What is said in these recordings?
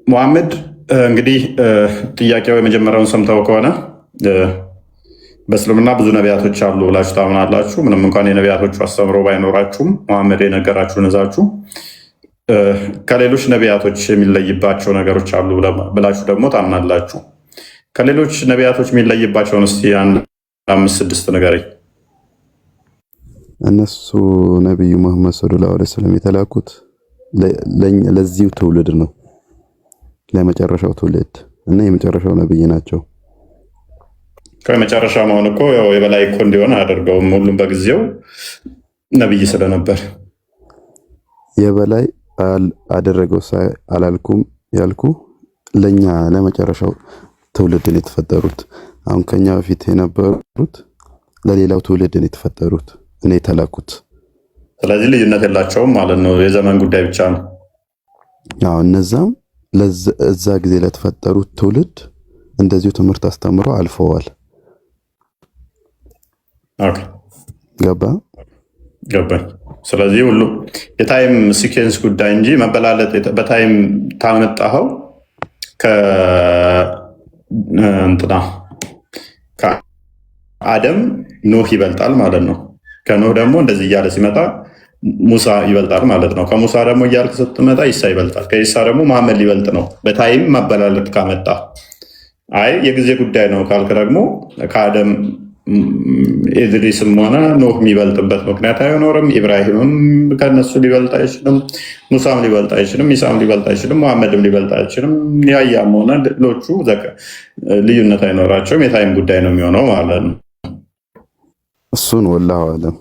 ሙሐመድ እንግዲህ ጥያቄው የመጀመሪያውን ሰምተው ከሆነ በእስልምና ብዙ ነቢያቶች አሉ ብላችሁ ታምናላችሁ። ምንም እንኳን የነቢያቶቹ አስተምሮ ባይኖራችሁም ሙሐመድ የነገራችሁን እዛችሁ ከሌሎች ነቢያቶች የሚለይባቸው ነገሮች አሉ ብላችሁ ደግሞ ታምናላችሁ። ከሌሎች ነቢያቶች የሚለይባቸውን እስቲ አንድ 5-6 ንገረኝ። እነሱ ነቢዩ መሐመድ ሰለላሁ ዐለይሂ ወሰለም የተላኩት ለዚሁ ትውልድ ነው፣ ለመጨረሻው ትውልድ እና የመጨረሻው ነብይ ናቸው። ከመጨረሻ መሆን እኮ ያው የበላይ እኮ እንዲሆን አያደርገውም። ሁሉም በጊዜው ነብይ ስለነበር የበላይ አደረገው አላልኩም ያልኩ ለኛ ለመጨረሻው ትውልድ ነው የተፈጠሩት። አሁን ከኛ በፊት የነበሩት ለሌላው ትውልድ ነው የተፈጠሩት እኔ የተላኩት። ስለዚህ ልዩነት የላቸውም ማለት ነው፣ የዘመን ጉዳይ ብቻ ነው። አዎ እነዛም ለዛ ጊዜ ለተፈጠሩት ትውልድ እንደዚሁ ትምህርት አስተምረው አልፈዋል። ኦኬ ገባኝ። ስለዚህ ሁሉ የታይም ሲኬንስ ጉዳይ እንጂ መበላለጥ በታይም ታመጣኸው ከአደም ኖህ ይበልጣል ማለት ነው። ከኖህ ደግሞ እንደዚህ እያለ ሲመጣ ሙሳ ይበልጣል ማለት ነው። ከሙሳ ደግሞ እያልክ ስትመጣ ኢሳ ይበልጣል። ከኢሳ ደግሞ መሐመድ ሊበልጥ ነው። በታይም መበላለጥ ካመጣ አይ የጊዜ ጉዳይ ነው ካልክ ደግሞ ከአደም ኢድሪስም ሆነ ኖህ የሚበልጥበት ምክንያት አይኖርም። ኢብራሂምም ከነሱ ሊበልጥ አይችልም። ሙሳም ሊበልጥ አይችልም። ኢሳም ሊበልጥ አይችልም። መሐመድም ሊበልጥ አይችልም። ያያም ሆነ ሌሎቹ ልዩነት አይኖራቸውም። የታይም ጉዳይ ነው የሚሆነው ማለት ነው። እሱን ወላሂ አለም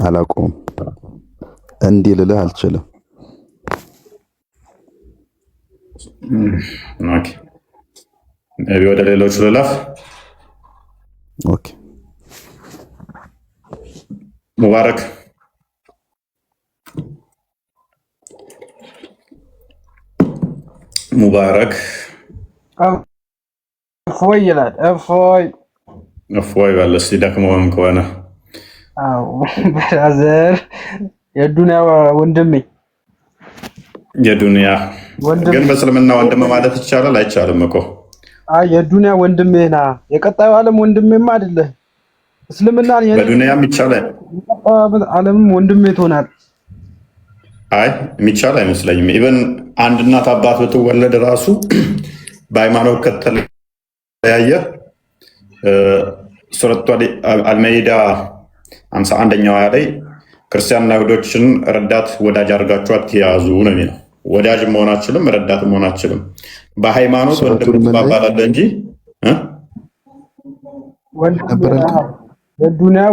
አላውቀውም፣ እንዲህ ልልህ አልችልም። ወደ ሌሎቹ ልለፍ። ሙባረክ እፎይ ይላል። እፎይ በል እስኪ ደክሞህም ከሆነ ብራዘር የዱንያ ወንድሜ የዱንያ ግን በእስልምና ወንድም ማለት ይቻላል አይቻልም እኮ? የዱንያ ወንድሜ ና የቀጣዩ ዓለም ወንድሜማ አይደለ? እስልምና በዱንያም ይቻላል፣ ዓለምም ወንድሜ ትሆናል። አይ የሚቻል አይመስለኝም። ኢቨን አንድ እናት አባት ብትወለድ ራሱ በሃይማኖት ከተለያየ ሱረቱ አልመይዳ 51ኛው ላይ ክርስቲያንና አይሁዶችን ረዳት ወዳጅ አድርጋችሁ አትያዙ ነው የሚለው። ወዳጅ መሆን አችልም፣ ረዳት መሆን አችልም። በሃይማኖት ወንድም ትባባላለህ እንጂ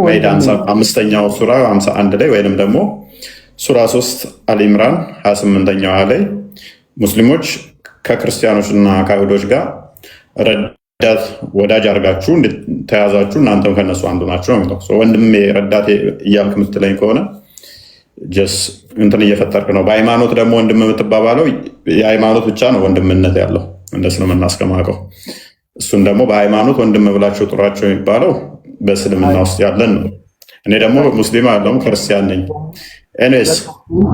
መይዳ 5ኛው ሱራ 51 ላይ ወይንም ደግሞ ሱራ 3 አልኢምራን 28ኛው ላይ ሙስሊሞች ከክርስቲያኖች እና ከአይሁዶች ጋር ረዳት ወዳጅ አድርጋችሁ ተያዛችሁ እናንተም ከነሱ አንዱ ናቸው ነው የሚለው። ወንድሜ ረዳት እያልክ የምትለኝ ከሆነ ጀስ እንትን እየፈጠርክ ነው። በሃይማኖት ደግሞ ወንድም የምትባባለው የሃይማኖት ብቻ ነው ወንድምነት ያለው እንደሱ ነው የምናስቀማቀው። እሱን ደግሞ በሃይማኖት ወንድም ብላችሁ ጥሯቸው የሚባለው በእስልምና ውስጥ ያለን ነው። እኔ ደግሞ ሙስሊም አይደለሁም ክርስቲያን ነኝ። ኤኒዌይስ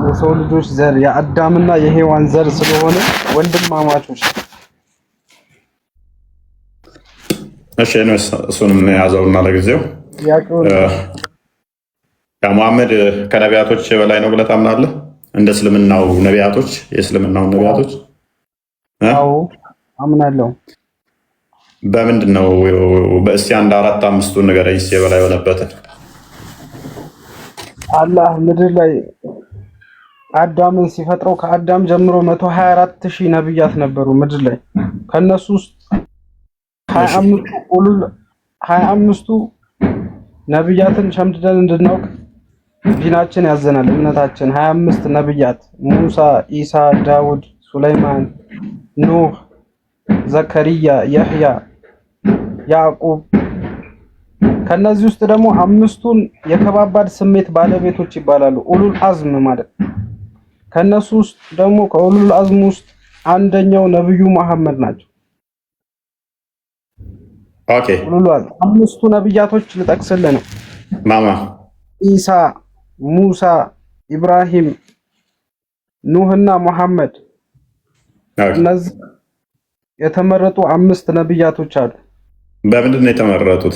የሰው ልጆች ዘር የአዳምና የሔዋን ዘር ስለሆነ ወንድማማቾች። እሺ ኤኒዌይስ እሱንም ያዘውና ለጊዜው ሙሐመድ ከነቢያቶች በላይ ነው ብለህ ታምናለህ? እንደ እስልምናው ነቢያቶች የእስልምናው ነቢያቶች? አዎ አምናለሁ። በምንድን ነው? በእስቲ አንድ 4-5ቱን ንገረኝ እስኪ የበላይ የሆነበትን። አላህ ምድር ላይ አዳምን ሲፈጥረው ከአዳም ጀምሮ 124,000 ነብያት ነበሩ ምድር ላይ። ከነሱ ውስጥ 25ቱ ነብያትን ሸምድደን እንድናውቅ ዲናችን ያዘናል። እምነታችን 25 ነብያት ሙሳ፣ ኢሳ፣ ዳውድ፣ ሱለይማን፣ ኑህ፣ ዘከሪያ፣ ያህያ፣ ያዕቁብ። ከነዚህ ውስጥ ደግሞ 5ቱን የከባባድ ስሜት ባለቤቶች ይባላሉ፣ ኡሉል አዝም ማለት። ከነሱ ውስጥ ደግሞ ከኡሉል አዝም ውስጥ አንደኛው ነብዩ መሐመድ ናቸው። ኦኬ 5ቱ ነብያቶች ልጠቅስልህ ነው። ማማ ኢሳ፣ ሙሳ፣ ኢብራሂም፣ ኑህና መሐመድ እነዚህ የተመረጡ 5 ነብያቶች አሉ። በምንድን ነው የተመረጡት?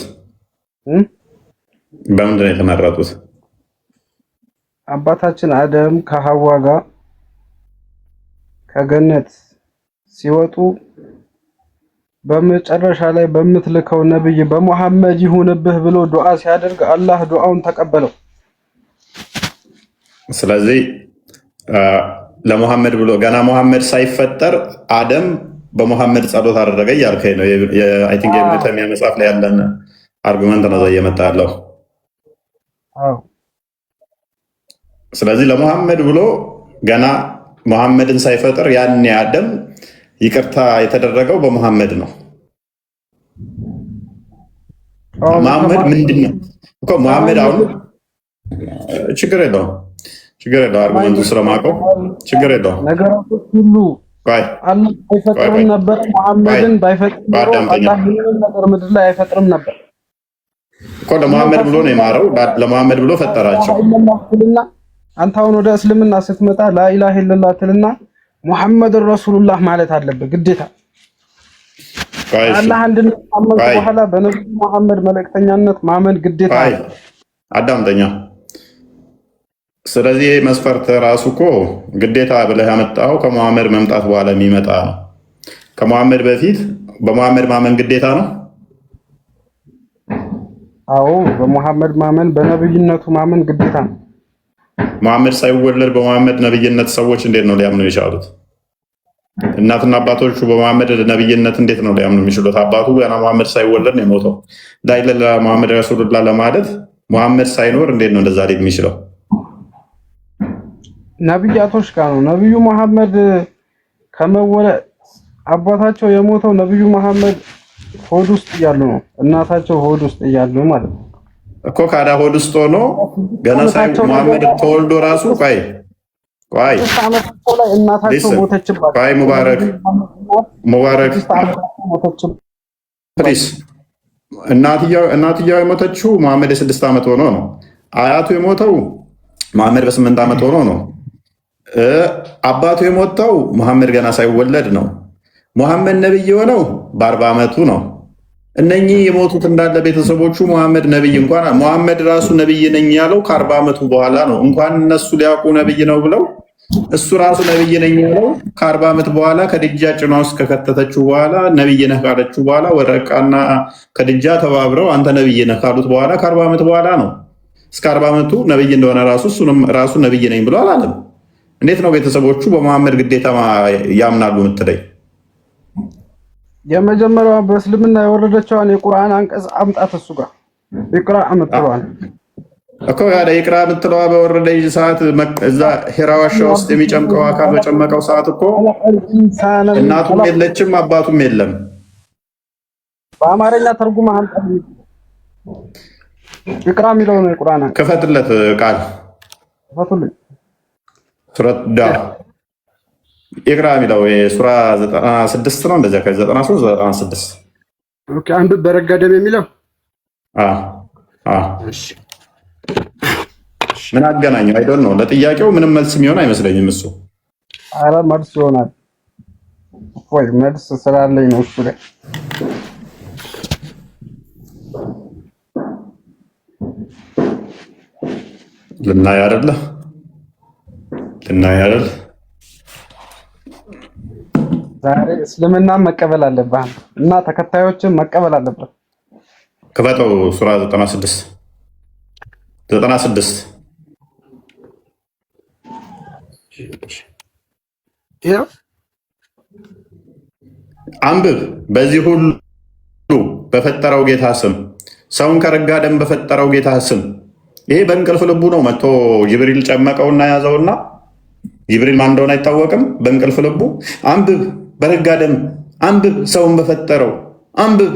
በምንድን ነው የተመረጡት? አባታችን አደም ከሐዋ ጋር ከገነት ሲወጡ በመጨረሻ ላይ በምትልከው ነብይ በመሐመድ ይሁንብህ ብሎ ዱዓ ሲያደርግ አላህ ዱዓውን ተቀበለው። ስለዚህ ለሙሐመድ ብሎ ገና ሙሐመድ ሳይፈጠር አደም በሙሐመድ ጸሎት አደረገ እያልከኝ ነው። አይ ቲንክ የኢብኑ ተይሚያ መጽሐፍ ላይ ያለን አርጉመንት ነው እየመጣ ያለው። ስለዚህ ለሙሐመድ ብሎ ገና ሙሐመድን ሳይፈጥር ያኔ አደም ይቅርታ የተደረገው በሙሐመድ ነው። ሙሐመድ ምንድን ነው እኮ ሙሐመድ አሁን ችግር የለውም አርጉመንቱ ስለማውቀው ችግር የለውም። ነገራቶች ሁሉ አላህ አይፈጥርም ነበር። ሙሐመድን ባይፈጥር ኖሮ አላህ ምንም ነገር ምድር ላይ አይፈጥርም ነበር እኮ። ለሙሐመድ ብሎ ነው የማረው፣ ለሙሐመድ ብሎ ፈጠራቸው። አንተ አሁን ወደ እስልምና ስትመጣ ላኢላሃ ኢለላህ ትልና ሙሐመድ ረሱሉላህ ማለት አለበት ግዴታ። አላህ አንድነት ማመን በኋላ በነብዩ ሙሐመድ መልእክተኛነት ማመን ግዴታ ነው። አዳምጠኛ። ስለዚህ መስፈርት ራሱ እኮ ግዴታ ብለህ ያመጣው ከሙሐመድ መምጣት በኋላ የሚመጣ ነው። ከሙሐመድ በፊት በሙሐመድ ማመን ግዴታ ነው። አዎ በሙሐመድ ማመን በነብይነቱ ማመን ግዴታ ነው። ሙሐመድ ሳይወለድ በሙሐመድ ነብይነት ሰዎች እንዴት ነው ሊያምኑ የቻሉት? እናትና አባቶቹ በሙሐመድ ነብይነት እንዴት ነው ሊያምኑ የሚችሉት? አባቱ ገና ሙሐመድ ሳይወለድ ነው የሞተው። ላኢላሃ ኢለላህ ሙሐመድ ረሱሉላህ ለማለት ሙሐመድ ሳይኖር እንዴት ነው እንደዛ ሊል የሚችለው? ነብያቶች ጋር ነው። ነብዩ መሐመድ ከመወለድ አባታቸው የሞተው ነብዩ መሐመድ ሆድ ውስጥ እያሉ ነው። እናታቸው ሆድ ውስጥ እያሉ ማለት ነው እኮ። ካዳ ሆድ ውስጥ ሆኖ ገና ሙሐመድ ተወልዶ ራሱ ቆይ እናታቸው ሞተችባቸው። ቆይ ሙባረክ ፕሊስ። እናትየው የሞተችው ሙሐመድ የ6 ዓመት ሆኖ ነው። አያቱ የሞተው ሙሐመድ በ8 ዓመት ሆኖ ነው። አባቱ የሞተው ሙሐመድ ገና ሳይወለድ ነው። ሙሐመድ ነብይ የሆነው በ40 ዓመቱ ነው። እነኚህ የሞቱት እንዳለ ቤተሰቦቹ ሙሐመድ ነብይ እንኳን ሙሐመድ ራሱ ነብይ ነኝ ያለው ከ40 ዓመቱ በኋላ ነው። እንኳን እነሱ ሊያውቁ ነብይ ነው ብለው እሱ ራሱ ነብይ ነኝ ያለው ከ40 ዓመት በኋላ ከድጃ ጭኗ ውስጥ ከከተተችው በኋላ ነብይ ነህ ካለችው በኋላ ወረቃና ከድጃ ተባብረው አንተ ነብይ ነህ ካሉት በኋላ ከ40 ዓመት በኋላ ነው። እስከ 40 ዓመቱ ነብይ እንደሆነ ራሱ ነብይ ነኝ ብሎ አላለም። እንዴት ነው ቤተሰቦቹ በሙሐመድ ግዴታ ያምናሉ የምትለኝ? የመጀመሪያዋ በእስልምና የወረደችዋን የቁርአን አንቀጽ አምጣት እሱ ጋር ይቅራ የምትለዋል እኮ። ያለ ይቅራ የምትለዋ በወረደ ሰዓት እዛ ሂራ ዋሻ ውስጥ የሚጨምቀው አካል በጨመቀው ሰዓት እኮ እናቱም የለችም አባቱም የለም። በአማርኛ ተርጉማ አንቀጽ ይቅራ የሚለው ነው የቁርአን አንቀጽ። ክፈትለት ቃል ክፈቱልኝ። ሱረት ዳ ይቅራ የሚለው ሱራ 96 ነው። እንደዚያ ከ93 96 ኦኬ። አንዱ በረጋ ደም የሚለው ምን አገናኘው? አይዶን ነው። ለጥያቄው ምንም መልስ የሚሆን አይመስለኝም እሱ። አረ መልስ ይሆናል ወይ? መልስ ስላለኝ ነው እሱ ላይ ልናይ አይደለ ዛሬ እስልምና መቀበል አለብህ እና ተከታዮችን መቀበል አለብህ። ክፈተው ሱራ 96 አንብብ። በዚህ ሁሉ በፈጠረው ጌታ ስም፣ ሰውን ከረጋ ደም በፈጠረው ጌታ ስም። ይሄ በእንቅልፍ ልቡ ነው መጥቶ ጅብሪል ጨመቀውና ያዘውና፣ ጅብሪል ማን እንደሆነ አይታወቅም። በእንቅልፍ ልቡ አንብብ፣ በረጋ ደም አንብብ፣ ሰውን በፈጠረው አንብብ።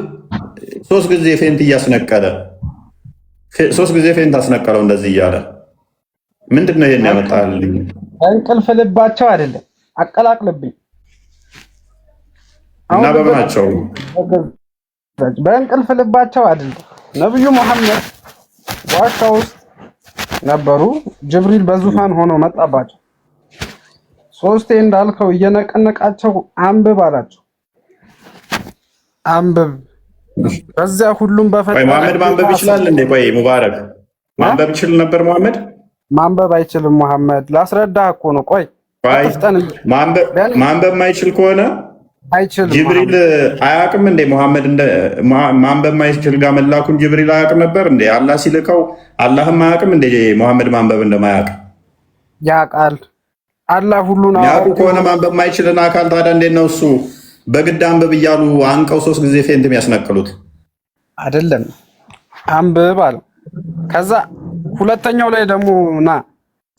3 ጊዜ ፌንት እያስነቀለ 3 ጊዜ ፌንት አስነቀለው እንደዚህ እያለ ምንድን ነው ይሄን ያመጣልኝ? በእንቅልፍ ልባቸው አይደለም አቀላቅልብኝ እና በምናቸው በእንቅልፍ ልባቸው አይደለም። ነብዩ መሐመድ ዋሻ ውስጥ ነበሩ። ጅብሪል በዙፋን ሆኖ መጣባቸው። ሶስቴ እንዳልከው እየነቀነቃቸው አንብብ አላቸው። አንብብ በዚያ ሁሉም በፈጠረ መሐመድ ማንበብ ይችላል እንዴ? ቆይ ሙባረክ ማንበብ ይችል ነበር መሐመድ? ማንበብ አይችልም መሐመድ። ላስረዳህ እኮ ነው። ቆይ ማንበብ ማይችል ከሆነ አይችልም። ጅብሪል አያውቅም እንዴ መሐመድ ማንበብ ማይችል ጋር መላኩን ጅብሪል አያውቅም ነበር እንዴ? አላህ ሲልከው አላህም አያውቅም እንዴ መሐመድ ማንበብ እንደማያውቅ? ያውቃል። አላህ ሁሉን ያውቁ ከሆነ ማንበብ ማይችልን አካል ታዲያ እንዴት ነው እሱ በግድ አንብብ እያሉ አንቀው 3 ጊዜ ፌንት የሚያስነቅሉት? አይደለም አንብብ አለው። ከዛ ሁለተኛው ላይ ደግሞ ና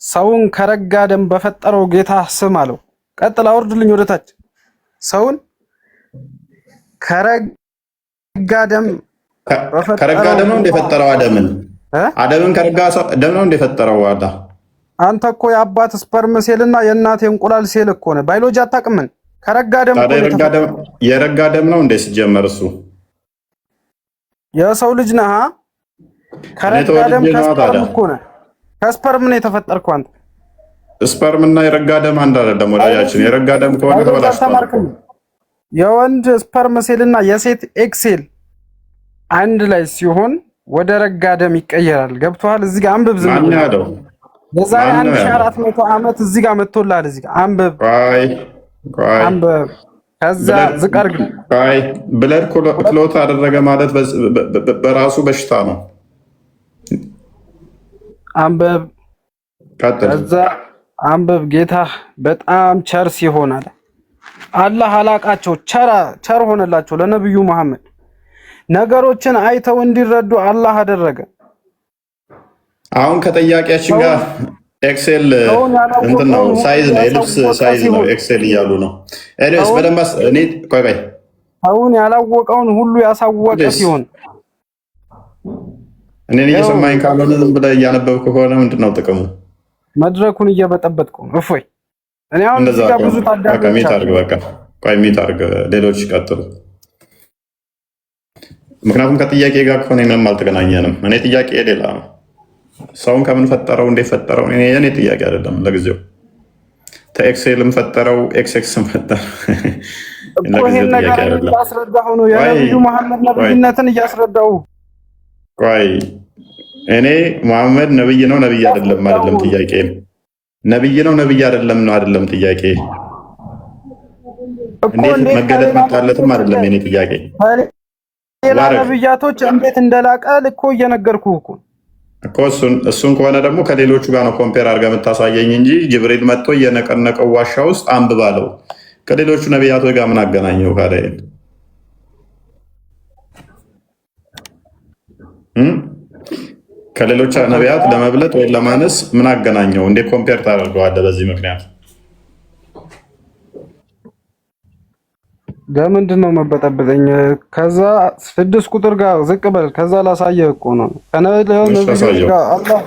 ሰውን ከረጋ ደም በፈጠረው ጌታ ስም አለው። ቀጥል አውርድልኝ ወደታች። ሰውን ከረጋ ደም ነው እንደፈጠረው አደምን ከረጋ ደም ነው እንደፈጠረው አላህ። አንተ እኮ የአባት ስፐርም ሴልና የእናት እንቁላል ሴል እኮ ነው። ባዮሎጂ አታውቅም። ከረጋ ደም የረጋ ደም ነው እንደ ሲጀመር እሱ የሰው ልጅ ነህ። ከረጋ ደም ከስፐርም እኮ ነው። ከስፐርም ነው የተፈጠርከው አንተ። ስፐርም እና የረጋ ደም አንድ አይደለም ወዳጃችን። የረጋ ደም ከሆነ ተበላሽቷል። የወንድ ስፐርም ሴልና የሴት ኤክሴል አንድ ላይ ሲሆን ወደ ረጋ ደም ይቀየራል። ገብቶሃል? እዚህ ጋር አንብብ። ዝም ብለህ የዛሬ 1400 ዓመት እዚህ ጋር መጥቶልሃል። እዚህ ጋር አንብብ አንብብ። ከዛ ዝቅ አድርግ። ብለድ ክሎት አደረገ ማለት በራሱ በሽታ ነው። አንብብ። ከዛ አንብብ። ጌታ በጣም ቸር ሲሆን አለ አላህ አላቃቸው ቸር ሆነላቸው ለነብዩ መሐመድ ነገሮችን አይተው እንዲረዱ አላህ አደረገ። አሁን ከጠያቂያችን ጋር ኤክሴል እንትን ነው ሳይዝ ነው የልብስ ሳይዝ ነው ኤክሴል እያሉ ነው። ኤኒዌይስ በደንብ እኔ ቆይ አሁን ያላወቀውን ሁሉ ያሳወቀ ሲሆን እኔን እየሰማኝ ካልሆነ ዝም ብለህ እያነበብክ ከሆነ ምንድን ነው ጥቅሙ? መድረኩን እየበጠበጥኩ ነው። እፎይ እኔ አሁን እዚህ ጋር ብዙ ታዳሚዎች ሚት አድርግ። በቃ ቆይ ሚት አድርግ፣ ሌሎች ይቀጥሉ። ምክንያቱም ከጥያቄ ጋር ከሆነ ምንም አልተገናኘንም። እኔ ጥያቄ ሌላ ነው። ሰውን ከምን ፈጠረው እንዴት ፈጠረው የኔ ጥያቄ አይደለም። ለጊዜው ተኤክሴልም ፈጠረው ኤክስኤክስም ፈጠረው ይሄን ነገር እያስረዳሁ ነው። የነብዩ መሐመድ ነብይነትን እያስረዳሁ። ቆይ እኔ መሐመድ ነብይ ነው ነብይ አይደለም ጥያቄ። ነብይ ነው ነብይ አይደለም ነው አይደለም ጥያቄ። እንዴት መገለጥ መጣለትም አይደለም የኔ ጥያቄ። ሌላ ነብያቶች እንዴት እንደላቀ እኮ እየነገርኩህ እኮ እሱን ከሆነ ደግሞ ከሌሎቹ ጋር ነው ኮምፔር አድርገህ የምታሳየኝ እንጂ ጅብሪል መጥቶ እየነቀነቀው ዋሻ ውስጥ አንብባለው ከሌሎቹ ነቢያቶች ጋር ምን አገናኘው? ካለ ከሌሎች ነቢያት ለመብለጥ ወይ ለማነስ ምን አገናኘው? እንዴት ኮምፔር ታደርገዋለህ? በዚህ ምክንያት ለምንድን ነው መበጠበጠኝ? ከዛ 6 ቁጥር ጋር ዝቅ በል። ከዛ ላሳየህ እኮ ነው ከነብዩ ጋር አላህ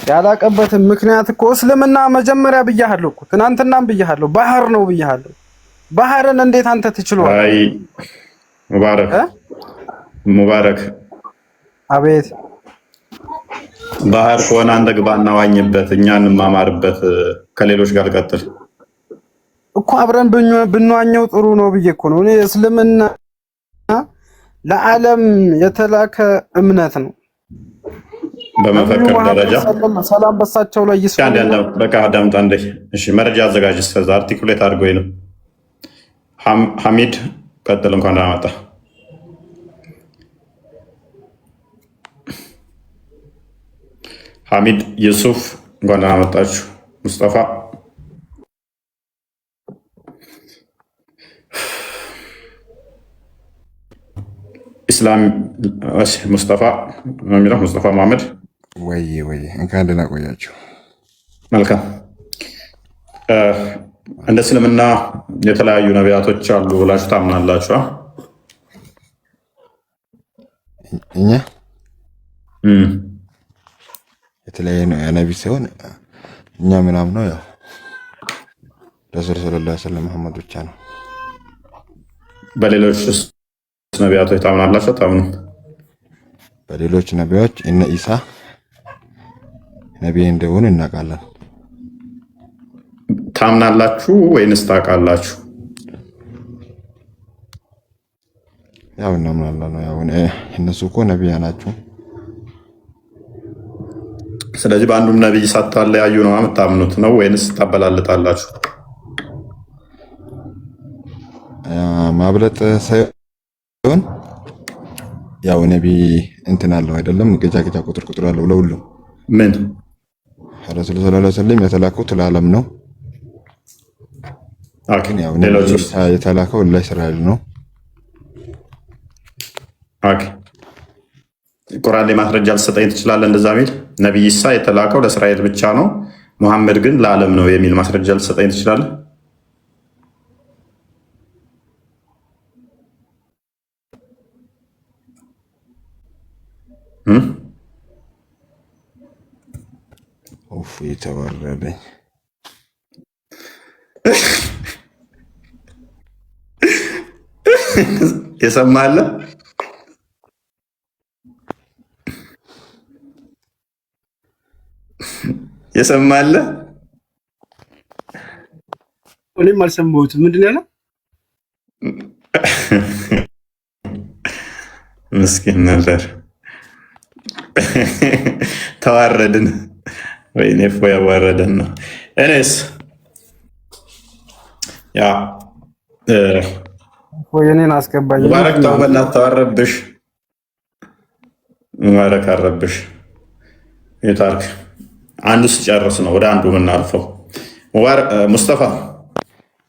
ያላቀበትን ምክንያት እኮ እስልምና መጀመሪያ ብያለሁ እኮ ትናንትናም ብያለሁ። ባህር ነው ብያለሁ። ባህርን እንዴት አንተ ትችላለህ? አይ ሙባረክ አቤት። ባህር ከሆነ አንተ ግባና ዋኝበት፣ እኛን ማማርበት። ከሌሎች ጋር ቀጥል እኮ አብረን ብንዋኘው ጥሩ ነው ብዬ እኮ ነው። እኔ እስልምና ለዓለም የተላከ እምነት ነው። በመፈክር ደረጃ ሰላም በሳቸው ላይ ይስፋል። በቃ አዳምጣ እንዴ። እሺ መረጃ አዘጋጅ። እስከዛ አርቲኩሌት አድርጎኝ ነው። ሐሚድ ቀጥል። እንኳን ደህና መጣ። ሐሚድ ዩሱፍ እንኳን ደህና መጣችሁ። ሙስጠፋ ኢስላም ሙስጠፋ የሚለው ሙስጠፋ መሐመድ ወይ እንኳን ደህና ቆያችሁ። መልካም። እንደ እስልምና የተለያዩ ነቢያቶች አሉ ብላችሁ ታምናላችሁ? እኛ የተለያየ ነቢይ ሲሆን እኛ ምናምነው ያው ረሱል ሰለላሁ ዐለይሂ ወሰለም መሐመድ ብቻ ነው። በሌሎች ነቢያቶች ታምናላችሁ? ታምኑ? በሌሎች ነቢያዎች እነ ኢሳ ነቢይ እንደሆኑ እናውቃለን። ታምናላችሁ ወይንስ ታውቃላችሁ? ያው እናምናለን። ያው እነሱ እኮ ነቢያ ናቸው። ስለዚህ በአንዱም ነቢይ ሳታለያዩ ነው የምታምኑት ነው ወይንስ ታበላልጣላችሁ? ማብለጥ ሳይሆን ያው ነቢይ እንትን አለው አይደለም፣ ገጃ ቁጥር አለው ለሁሉም። ምን ረሱል ሰለላሁ ዐለይሂ ወሰለም የተላኩት ለዓለም ነው። ግን ያው የተላከው ለእስራኤል ነው። ቁርአን ላይ ማስረጃ ልትሰጠኝ ትችላለህ? እንደዛ ሚል ነቢይ ኢሳ የተላከው ለእስራኤል ብቻ ነው፣ ሙሐመድ ግን ለዓለም ነው የሚል ማስረጃ ልትሰጠኝ ትችላለህ? የተወረደኝ የሰማለ እኔም አልሰማሁትም። ምንድን ነው ያለው? ምስኪን ነበር። ተዋረድን። ወይኔ እፎ ያዋረደን ነው። እኔስ ያ የኔን አስገባኝ። ሙባረክ ተው በእናትህ ተዋረብሽ። ሙባረክ አረብሽ። የታርክ አንዱ ስጨርስ ነው ወደ አንዱ የምናልፈው። ሙስጠፋ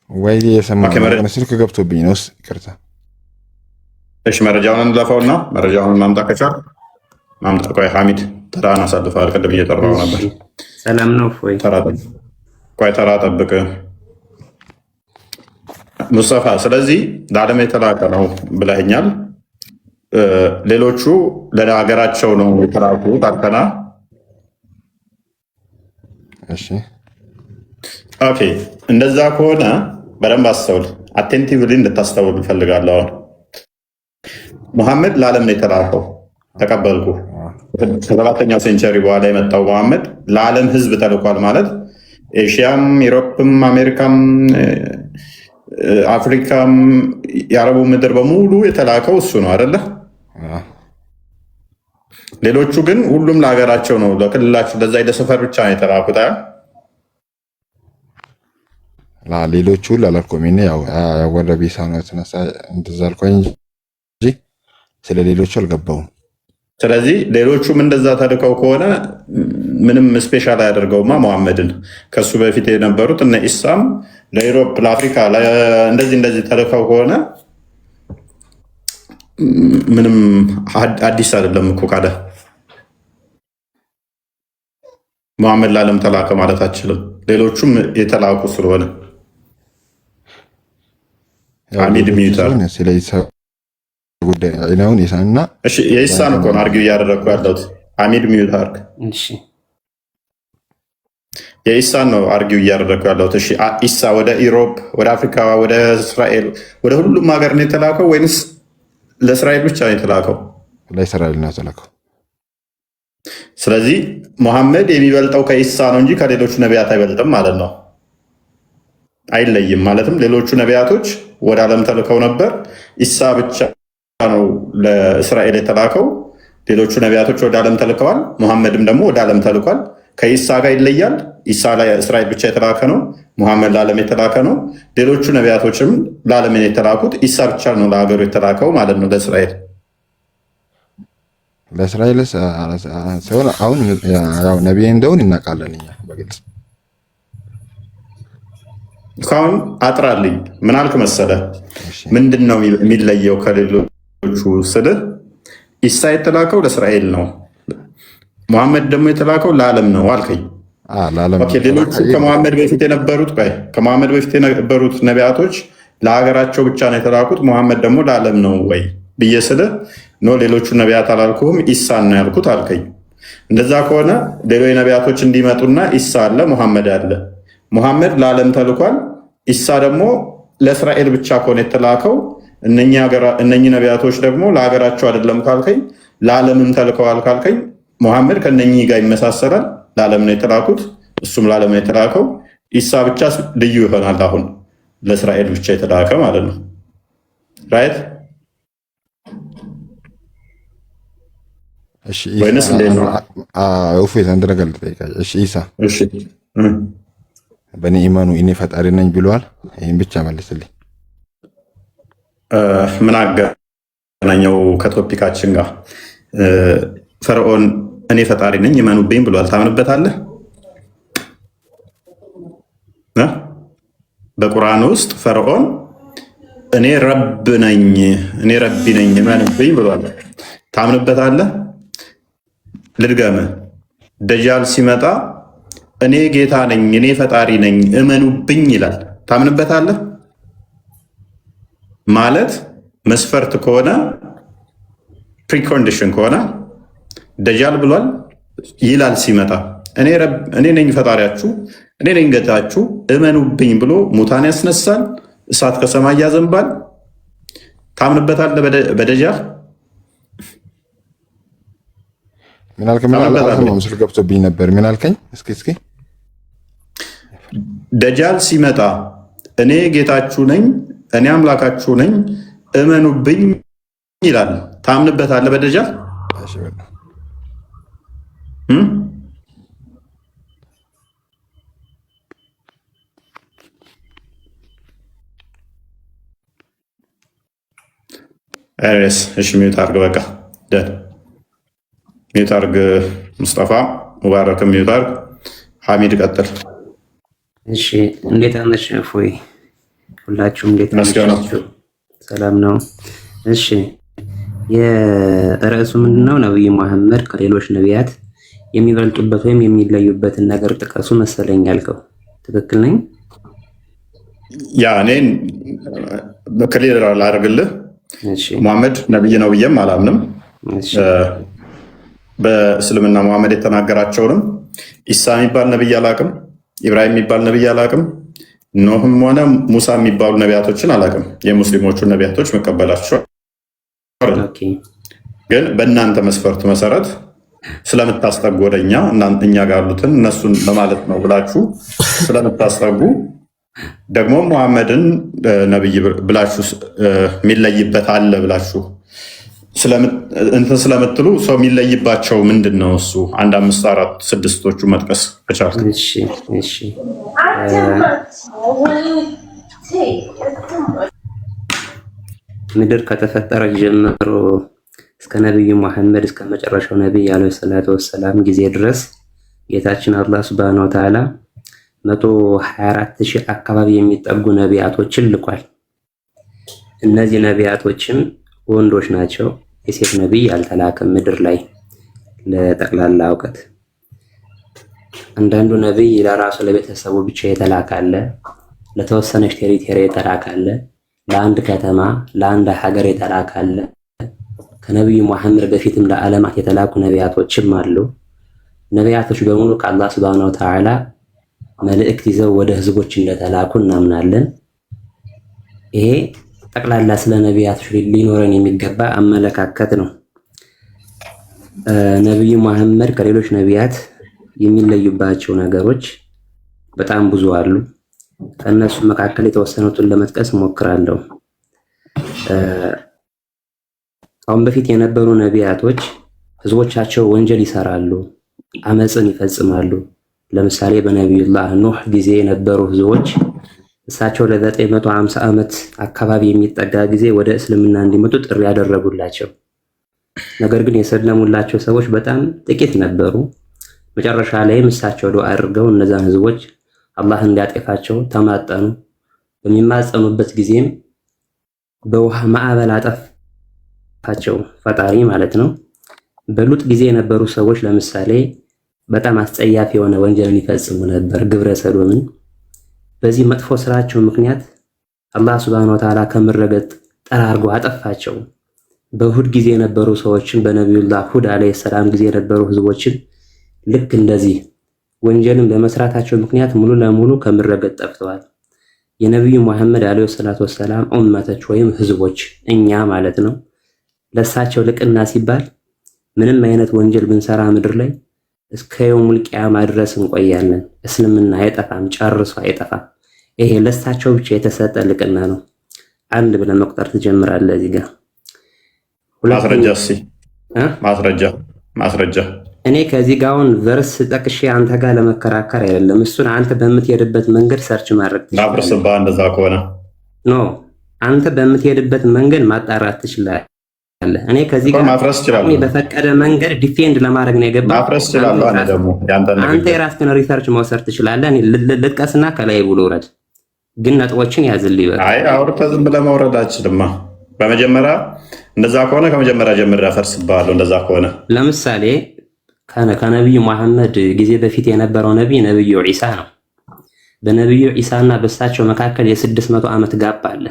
ወይ የሰማኸው ስልክ ገብቶብኝ ነው። ይቅርታ። እሺ መረጃውን እንለፈውና መረጃውን ማምጣት ከቻልክ ማምጣት። ቆይ ሐሚድ ተራን አሳልፈሃል። ቅድም እየጠራሁ ነበር። ሰላም ነው ወይ? ቆይ ተራ ጠብቅ ሙስጠፋ። ስለዚህ ለዓለም የተላከ ነው ብለኸኛል። ሌሎቹ ለሀገራቸው ነው የተላኩት አልከና። እሺ ኦኬ፣ እንደዛ ከሆነ በደንብ አስተውል። አቴንቲቭሊ እንድታስተውል እፈልጋለሁ። አሁን ሙሐመድ ለዓለም ነው የተላከው፣ ተቀበልኩ። ከሰባተኛው ሴንቸሪ በኋላ የመጣው ሙሐመድ ለዓለም ህዝብ ተልኳል ማለት ኤሽያም፣ ዩሮፕም፣ አሜሪካም፣ አፍሪካም የአረቡ ምድር በሙሉ የተላከው እሱ ነው አይደለ? ሌሎቹ ግን ሁሉም ለሀገራቸው ነው፣ ለክልላቸው፣ ለዛ ለሰፈር ብቻ ነው የተላኩት። ሌሎቹ ላላልኩም ያው ወደ ቢሳ ነው የተነሳ እንደዛ አልኩኝ እንጂ ስለ ሌሎቹ አልገባውም። ስለዚህ ሌሎቹም እንደዛ ተልከው ከሆነ ምንም ስፔሻል አያደርገውማ ሙሐመድን። ከሱ በፊት የነበሩት እነ ኢሳም ለዩሮፕ፣ ለአፍሪካ እንደዚህ ተልከው ከሆነ ምንም አዲስ አይደለም እኮ። ካደ ሙሐመድ ለዓለም ተላከ ማለት አችልም። ሌሎቹም የተላኩ ስለሆነ ሐሚድ ሚዩተር ጉዳይ አይናውን ኢሳና እሺ፣ የኢሳን እኮ ነው አርጊው እያደረግኩ ያለሁት። ሐሚድ ሚዩት አርግ። እሺ፣ የኢሳን ነው አርጊው እያደረግኩ ያለሁት። እሺ፣ ኢሳ ወደ ኢሮፕ፣ ወደ አፍሪካ፣ ወደ እስራኤል፣ ወደ ሁሉም ሀገር ነው የተላከው ወይንስ ለእስራኤል ብቻ ነው የተላከው? ለእስራኤል ነው የተላከው። ስለዚህ ሙሐመድ የሚበልጠው ከኢሳ ነው እንጂ ከሌሎቹ ነቢያት አይበልጥም ማለት ነው። አይለይም ማለትም ሌሎቹ ነቢያቶች ወደ ዓለም ተልከው ነበር። ኢሳ ብቻ ነው ለእስራኤል የተላከው። ሌሎቹ ነቢያቶች ወደ ዓለም ተልከዋል። ሙሐመድም ደግሞ ወደ ዓለም ተልኳል። ከኢሳ ጋር ይለያል። ኢሳ ለእስራኤል ብቻ የተላከ ነው። ሙሐመድ ለዓለም የተላከ ነው። ሌሎቹ ነቢያቶችም ለዓለም የተላኩት፣ ኢሳ ብቻ ነው ለሀገሩ የተላከው ማለት ነው። ለእስራኤል ሲሆን አሁን ያው ነቢይ እንደውን እናውቃለን እኛ በግልጽ። እስካሁን አጥራልኝ። ምን አልክ መሰለህ? ምንድን ነው የሚለየው ከሌሎቹ ስልህ፣ ኢሳ የተላከው ለእስራኤል ነው፣ ሙሐመድ ደግሞ የተላከው ለዓለም ነው አልከኝ። ሌሎቹ ከሙሐመድ በፊት የነበሩት ነቢያቶች ለሀገራቸው ብቻ ነው የተላኩት፣ ሙሐመድ ደግሞ ለዓለም ነው ወይ ብዬ ስልህ ኖ ሌሎቹ ነቢያት አላልኩም ኢሳን ነው ያልኩት አልከኝ። እንደዛ ከሆነ ሌሎች ነቢያቶች እንዲመጡና ኢሳ አለ ሙሐመድ አለ። ሙሐመድ ለዓለም ተልኳል። ኢሳ ደግሞ ለእስራኤል ብቻ ከሆነ የተላከው እነኚህ ነቢያቶች ደግሞ ለሀገራቸው አይደለም ካልከኝ፣ ለዓለምም ተልከዋል ካልከኝ፣ ሙሐመድ ከነኚህ ጋር ይመሳሰላል። ለዓለም ነው የተላኩት፣ እሱም ለዓለም ነው የተላከው። ኢሳ ብቻ ልዩ ይሆናል። አሁን ለእስራኤል ብቻ የተላከ ማለት ነው። ራይት እሺ ወይንስ እንዴት ነው? እፎይ አንድ ነገር ልጠይቃችሁ። እሺ ኢሳ እሺ በእኔ ኢማኑ እኔ ፈጣሪ ነኝ ብለዋል? ይሄን ብቻ መልስልኝ። ምን አገናኘው ከቶፒካችን ጋር? ፈርዖን እኔ ፈጣሪ ነኝ ይመኑብኝ ብሏል። ታምንበታለህ? በቁርአን ውስጥ ፈርዖን እኔ ረብ ነኝ እኔ ረቢ ነኝ ይመኑብኝ ብሏል። ታምንበታለህ? ልድገምህ። ደጃል ሲመጣ እኔ ጌታ ነኝ እኔ ፈጣሪ ነኝ እመኑብኝ ይላል። ታምንበታለህ? ማለት መስፈርት ከሆነ ፕሪኮንዲሽን ከሆነ ደጃል ብሏል ይላል ሲመጣ እኔ ነኝ ፈጣሪያችሁ እኔ ነኝ ጌታችሁ እመኑብኝ ብሎ ሙታን ያስነሳል፣ እሳት ከሰማይ ያዘንባል። ታምንበታለህ? በደጃል ምን አልከኝ? ምስል ገብቶብኝ ነበር። ምን አልከኝ? እስኪ ደጃል ሲመጣ እኔ ጌታችሁ ነኝ እኔ አምላካችሁ ነኝ እመኑብኝ ይላል። ታምንበታለህ? በደጃል እሺ ሚዩት አድርግ። በቃ ደን ሚዩት አድርግ። ሙስጠፋ ሙባረክም ሚዩት አድርግ። ሐሚድ ቀጥል። እሺ እንዴት አመሽ እፎይ? ሁላችሁም እንዴት አመሻችሁ? ሰላም ነው? እሺ የርዕሱ ምንድነው? ነብዩ መሐመድ ከሌሎች ነቢያት የሚበልጡበት ወይም የሚለዩበትን ነገር ጥቀሱ መሰለኝ ያልከው። ትክክል ነኝ? ያ እኔን ክሊር ላደርግልህ። ሙሐመድ ነብይ ነው ብዬም አላምንም። በእስልምና ሙሐመድ የተናገራቸውንም ኢሳ የሚባል ነብይ አላቅም፣ ኢብራሂም የሚባል ነብይ አላቅም፣ ኖህም ሆነ ሙሳ የሚባሉ ነቢያቶችን አላቅም። የሙስሊሞቹ ነቢያቶች መቀበላቸው ግን በእናንተ መስፈርት መሰረት ስለምታስጠጉ ወደኛ እኛ ጋር ያሉትን እነሱን ለማለት ነው ብላችሁ ስለምታስጠጉ ደግሞ ሙሐመድን ነብይ ብላችሁ የሚለይበት አለ ብላችሁ እንትን ስለምትሉ ሰው የሚለይባቸው ምንድን ነው? እሱ 1 5 4 6ቶቹ መጥቀስ ከቻልክ። እሺ ምድር ከተፈጠረ ጀምሮ እስከ ነብዩ መሐመድ እስከ መጨረሻው ነብይ አለይሂ ሰላቱ ወሰላም ጊዜ ድረስ ጌታችን አላህ ሱብሃነሁ ወተዓላ 124,000 አካባቢ የሚጠጉ ነቢያቶችን ልኳል። እነዚህ ነቢያቶችም ወንዶች ናቸው። የሴት ነቢይ አልተላከም ምድር ላይ ለጠቅላላ እውቀት። አንዳንዱ ነቢይ ለራሱ ለቤተሰቡ ብቻ የተላካለ፣ ለተወሰነች ቴሪቶሪ የተላካለ፣ ለአንድ ከተማ ለአንድ ሀገር የተላካለ። ከነቢዩ መሐመድ በፊትም ለዓለማት የተላኩ ነቢያቶችም አሉ። ነቢያቶች በሙሉ ከአላህ ሱብሃነሁ ወተዓላ መልእክት ይዘው ወደ ህዝቦች እንደተላኩ እናምናለን። ይሄ ጠቅላላ ስለ ነቢያቶች ሊኖረን የሚገባ አመለካከት ነው። ነቢዩ መሐመድ ከሌሎች ነቢያት የሚለዩባቸው ነገሮች በጣም ብዙ አሉ። ከእነሱ መካከል የተወሰኑትን ለመጥቀስ እሞክራለሁ። አሁን በፊት የነበሩ ነቢያቶች ህዝቦቻቸው ወንጀል ይሰራሉ፣ አመፅን ይፈጽማሉ። ለምሳሌ በነቢዩላህ ኑህ ጊዜ የነበሩ ህዝቦች እሳቸው ለ950 ዓመት አካባቢ የሚጠጋ ጊዜ ወደ እስልምና እንዲመጡ ጥሪ ያደረጉላቸው። ነገር ግን የሰለሙላቸው ሰዎች በጣም ጥቂት ነበሩ። መጨረሻ ላይም እሳቸው ዱዓ አድርገው እነዛን ህዝቦች አላህ እንዲያጠፋቸው ተማጠኑ። በሚማጸኑበት ጊዜም በውሃ ማዕበል አጠፋቸው፣ ፈጣሪ ማለት ነው። በሉጥ ጊዜ የነበሩ ሰዎች ለምሳሌ በጣም አስጸያፊ የሆነ ወንጀልን ይፈጽሙ ነበር፣ ግብረ ሰዶምን። በዚህ መጥፎ ስራቸው ምክንያት አላህ ሱብሃነሁ ወተዓላ ከምረገጥ ጠራርጎ አጠፋቸው። በሁድ ጊዜ የነበሩ ሰዎችን በነቢዩላህ ሁድ አለይሂ ሰላም ጊዜ የነበሩ ህዝቦችን ልክ እንደዚህ ወንጀልን በመስራታቸው ምክንያት ሙሉ ለሙሉ ከምረገጥ ጠፍተዋል። የነቢዩ መሐመድ አለይሂ ሰላቱ ወሰላም ኡመቶች ወይም ህዝቦች እኛ ማለት ነው፣ ለሳቸው ልቅና ሲባል ምንም አይነት ወንጀል ብንሰራ ምድር ላይ እስከ የውሙል ቂያማ ድረስ እንቆያለን። እስልምና አይጠፋም፣ ጨርሶ አይጠፋም። ይሄ ለሳቸው ብቻ የተሰጠ ልቅና ነው። አንድ ብለህ መቁጠር ትጀምራለህ። እዚህ ጋር ማስረጃ እኔ ከዚህ ጋር አሁን ቨርስ ጠቅሼ አንተ ጋር ለመከራከር አይደለም። እሱን አንተ በምትሄድበት መንገድ ሰርች ማድረግ ትችላለህ። እንደዛ ከሆነ ኖ አንተ በምትሄድበት መንገድ ማጣራት ትችላለህ። እኔ ከዚህ ጋር በፈቀደ መንገድ ዲፌንድ ለማድረግ ነው የገባው። ማፍረስ ትችላለህ። አንተ የራስህን ሪሰርች መውሰድ ትችላለህ። እኔ ልጥቀስና ከላይ ብሎ ውረድ፣ ግን ነጥቦችን ያዝልኝ። አይ አውርተህ ዝም ብለህ መውረድ አትችልማ። በመጀመሪያ እንደዛ ከሆነ ከመጀመሪያ ጀምሬ አፈርስብሃለሁ። እንደዛ ከሆነ ለምሳሌ ከነቢዩ መሐመድ ጊዜ በፊት የነበረው ነቢዩ ዒሳ ነው። በነቢዩ ዒሳና በእሳቸው መካከል የ600 ዓመት ጋፕ አለ።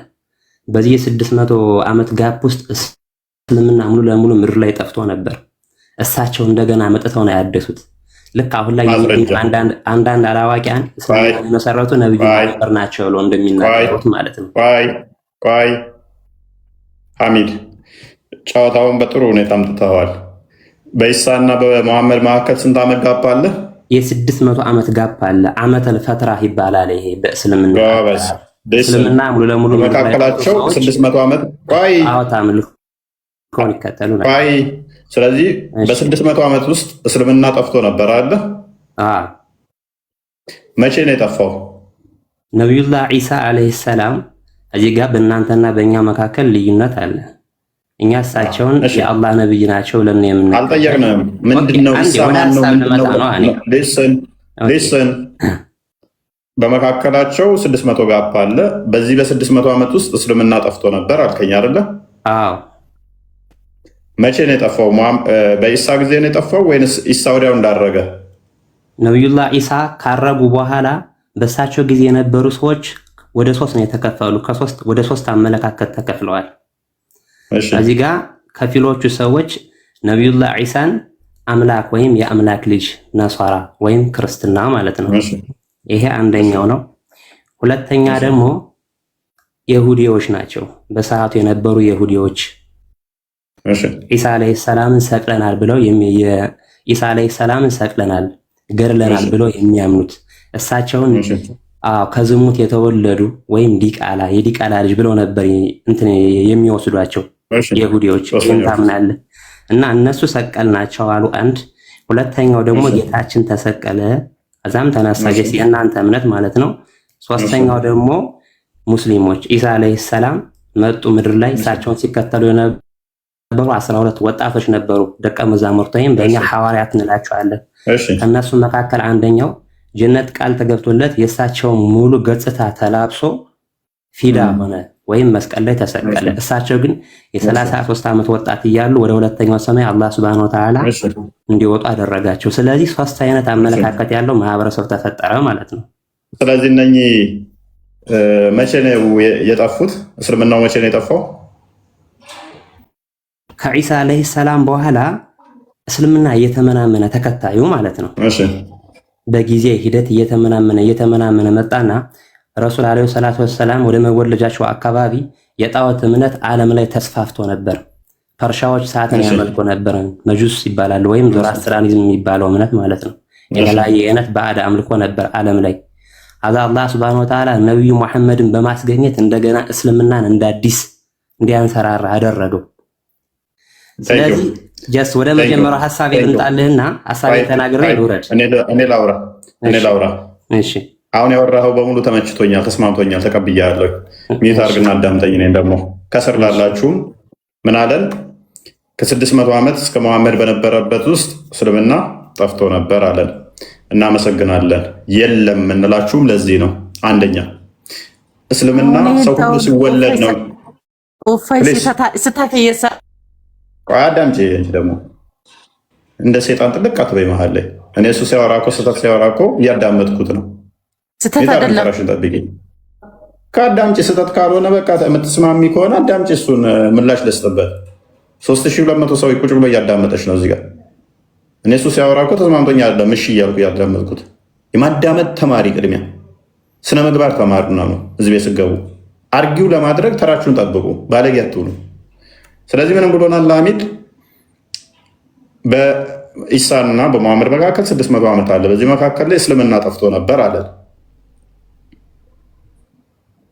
በዚህ የ600 ዓመት ጋፕ ውስጥ እስልምና ሙሉ ለሙሉ ምድር ላይ ጠፍቶ ነበር። እሳቸው እንደገና መጥተው ነው ያደሱት። ልክ አሁን ላይ አንዳንድ አላዋቂያን እስልምና የመሰረቱ ነቢዩ መሐመድ ናቸው ብለው እንደሚናገሩት ማለት ነው። ቆይ ሐሚድ፣ ጨዋታውን በጥሩ ሁኔታ አምጥተዋል። በኢሳና በመሐመድ መካከል ስንት ዓመት ጋፕ አለ? የ600 ዓመት ጋፕ አለ። ዓመተል ፈትራ ይባላል ይሄ በእስልምና። እስልምና ሙሉ ለሙሉ መካከላቸው 600 ዓመት አምልኮን ይከተሉ ነበር። ስለዚህ በ600 ዓመት ውስጥ እስልምና ጠፍቶ ነበር አለ። መቼ ነው የጠፋው? ነቢዩላህ ዒሳ ዓለይሂ ሰላም እዚህ ጋር በእናንተና በእኛ መካከል ልዩነት አለ። እኛ እሳቸውን የአላህ ነብይ ናቸው ብለን የምናውቀው አልጠየቅንም። ምንድነው ሊስን በመካከላቸው 600 ጋፕ አለ። በዚህ በ600 ዓመት ውስጥ እስልምና ጠፍቶ ነበር አልከኝ አይደለ? አዎ። መቼ ነው የጠፋው? በኢሳ ጊዜ ነው የጠፋው ወይንስ ኢሳ ወዲያው እንዳረገ? ነቢዩላህ ኢሳ ካረጉ በኋላ በእሳቸው ጊዜ የነበሩ ሰዎች ወደ 3 ነው የተከፈሉ። ወደ 3 አመለካከት ተከፍለዋል። እዚህ ጋር ከፊሎቹ ሰዎች ነቢዩላህ ዒሳን አምላክ ወይም የአምላክ ልጅ ነሷራ ወይም ክርስትና ማለት ነው። ይሄ አንደኛው ነው። ሁለተኛ ደግሞ የሁዲዎች ናቸው። በሰዓቱ የነበሩ የሁዲዎች ዒሳ ዓለይሂ ሰላምን ሰቅለናል ብለው ኢሳ ዓለይሂ ሰላምን ሰቅለናል ገድለናል ብለው የሚያምኑት እሳቸውን ከዝሙት የተወለዱ ወይም የዲቃላ ልጅ ብለው ነበር እንትን የሚወስዷቸው የሁዲዎች። ይህን ታምናለህ? እና እነሱ ሰቀል ናቸው አሉ። አንድ ሁለተኛው ደግሞ ጌታችን ተሰቀለ ከዛም ተነሳ፣ የእናንተ እምነት ማለት ነው። ሶስተኛው ደግሞ ሙስሊሞች ኢሳ ዓለይሂ ሰላም መጡ ምድር ላይ። እሳቸውን ሲከተሉ የነበሩ 12 ወጣቶች ነበሩ፣ ደቀ መዛሙርት ወይም በእኛ ሐዋርያት እንላቸዋለን። ከእነሱ መካከል አንደኛው ጀነት ቃል ተገብቶለት የእሳቸው ሙሉ ገጽታ ተላብሶ ፊዳ ሆነ ወይም መስቀል ላይ ተሰቀለ። እሳቸው ግን የ33 ዓመት ወጣት እያሉ ወደ ሁለተኛው ሰማይ አላህ ሱብሃነሁ ወተዓላ እንዲወጡ አደረጋቸው። ስለዚህ 3 አይነት አመለካከት ያለው ማህበረሰብ ተፈጠረ ማለት ነው። ስለዚህ እነኚህ መቼ ነው የጠፉት? እስልምናው መቼ ነው የጠፋው? ከዒሳ ዓለይሂ ሰላም በኋላ እስልምና እየተመናመነ ተከታዩ ማለት ነው። በጊዜ ሂደት እየተመናመነ መጣና ረሱል ዓለይሂ ሰላቱ ወሰላም ወደ መወለጃቸው አካባቢ የጣዖት እምነት ዓለም ላይ ተስፋፍቶ ነበር። ፐርሻዎች ሰዓትን ያመልኩ ነበር፣ መጁስ ይባላል ወይም ዞራስትራኒዝም የሚባለው እምነት ማለት ነው። የተለያየ አይነት ባዕድ አምልኮ ነበር ዓለም ላይ። አላህ ሱብሃነሁ ወተዓላ ነብዩ መሐመድን በማስገኘት እንደገና እስልምናን እንደ አዲስ እንዲያንሰራራ አደረገው። ስለዚህ ጀስ ወደ መጀመሪያው ሐሳብ ልምጣልህና ሐሳቤ ተናግሬ ልውረድ። እኔ ላውራ። እሺ አሁን ያወራኸው በሙሉ ተመችቶኛል፣ ተስማምቶኛል፣ ተቀብያለሁ። ሚት አድርግና አዳምጠኝ። እኔን ደግሞ ከስር ላላችሁም ምን አለን? ከ600 ዓመት እስከ መሐመድ በነበረበት ውስጥ እስልምና ጠፍቶ ነበር አለን። እናመሰግናለን። የለም እንላችሁም ለዚህ ነው። አንደኛ እስልምና ሰው ሁሉ ሲወለድ ነው። አዳምጪ። ደግሞ እንደ ሰይጣን ጥልቅ አትበይ መሀል ላይ። እኔ እሱ ሲያወራ እኮ ስህተት ሲያወራ እኮ እያዳመጥኩት ነው። ከአዳምጪ ስህተት ካልሆነ በቃ የምትስማሚ ከሆነ አዳምጪ። እሱን ምላሽ ልስጥበት። 3200 ሰው ቁጭ ብሎ እያዳመጠች ነው እዚህ ጋር። እኔ እሱ ሲያወራ እኮ ተስማምቶኛ አይደለም እሺ እያልኩ እያዳመጥኩት። የማዳመጥ ተማሪ ቅድሚያ ስነ ምግባር ተማሩና ነው ህዝቤ ስገቡ አርጊው ለማድረግ ተራችሁን ጠብቁ፣ ባለጌ አትሁኑ። ስለዚህ ምንም ብሎናል ሐሚድ በኢሳና በመሐመድ መካከል 600 ዓመት አለ። በዚህ መካከል ላይ እስልምና ጠፍቶ ነበር አለ።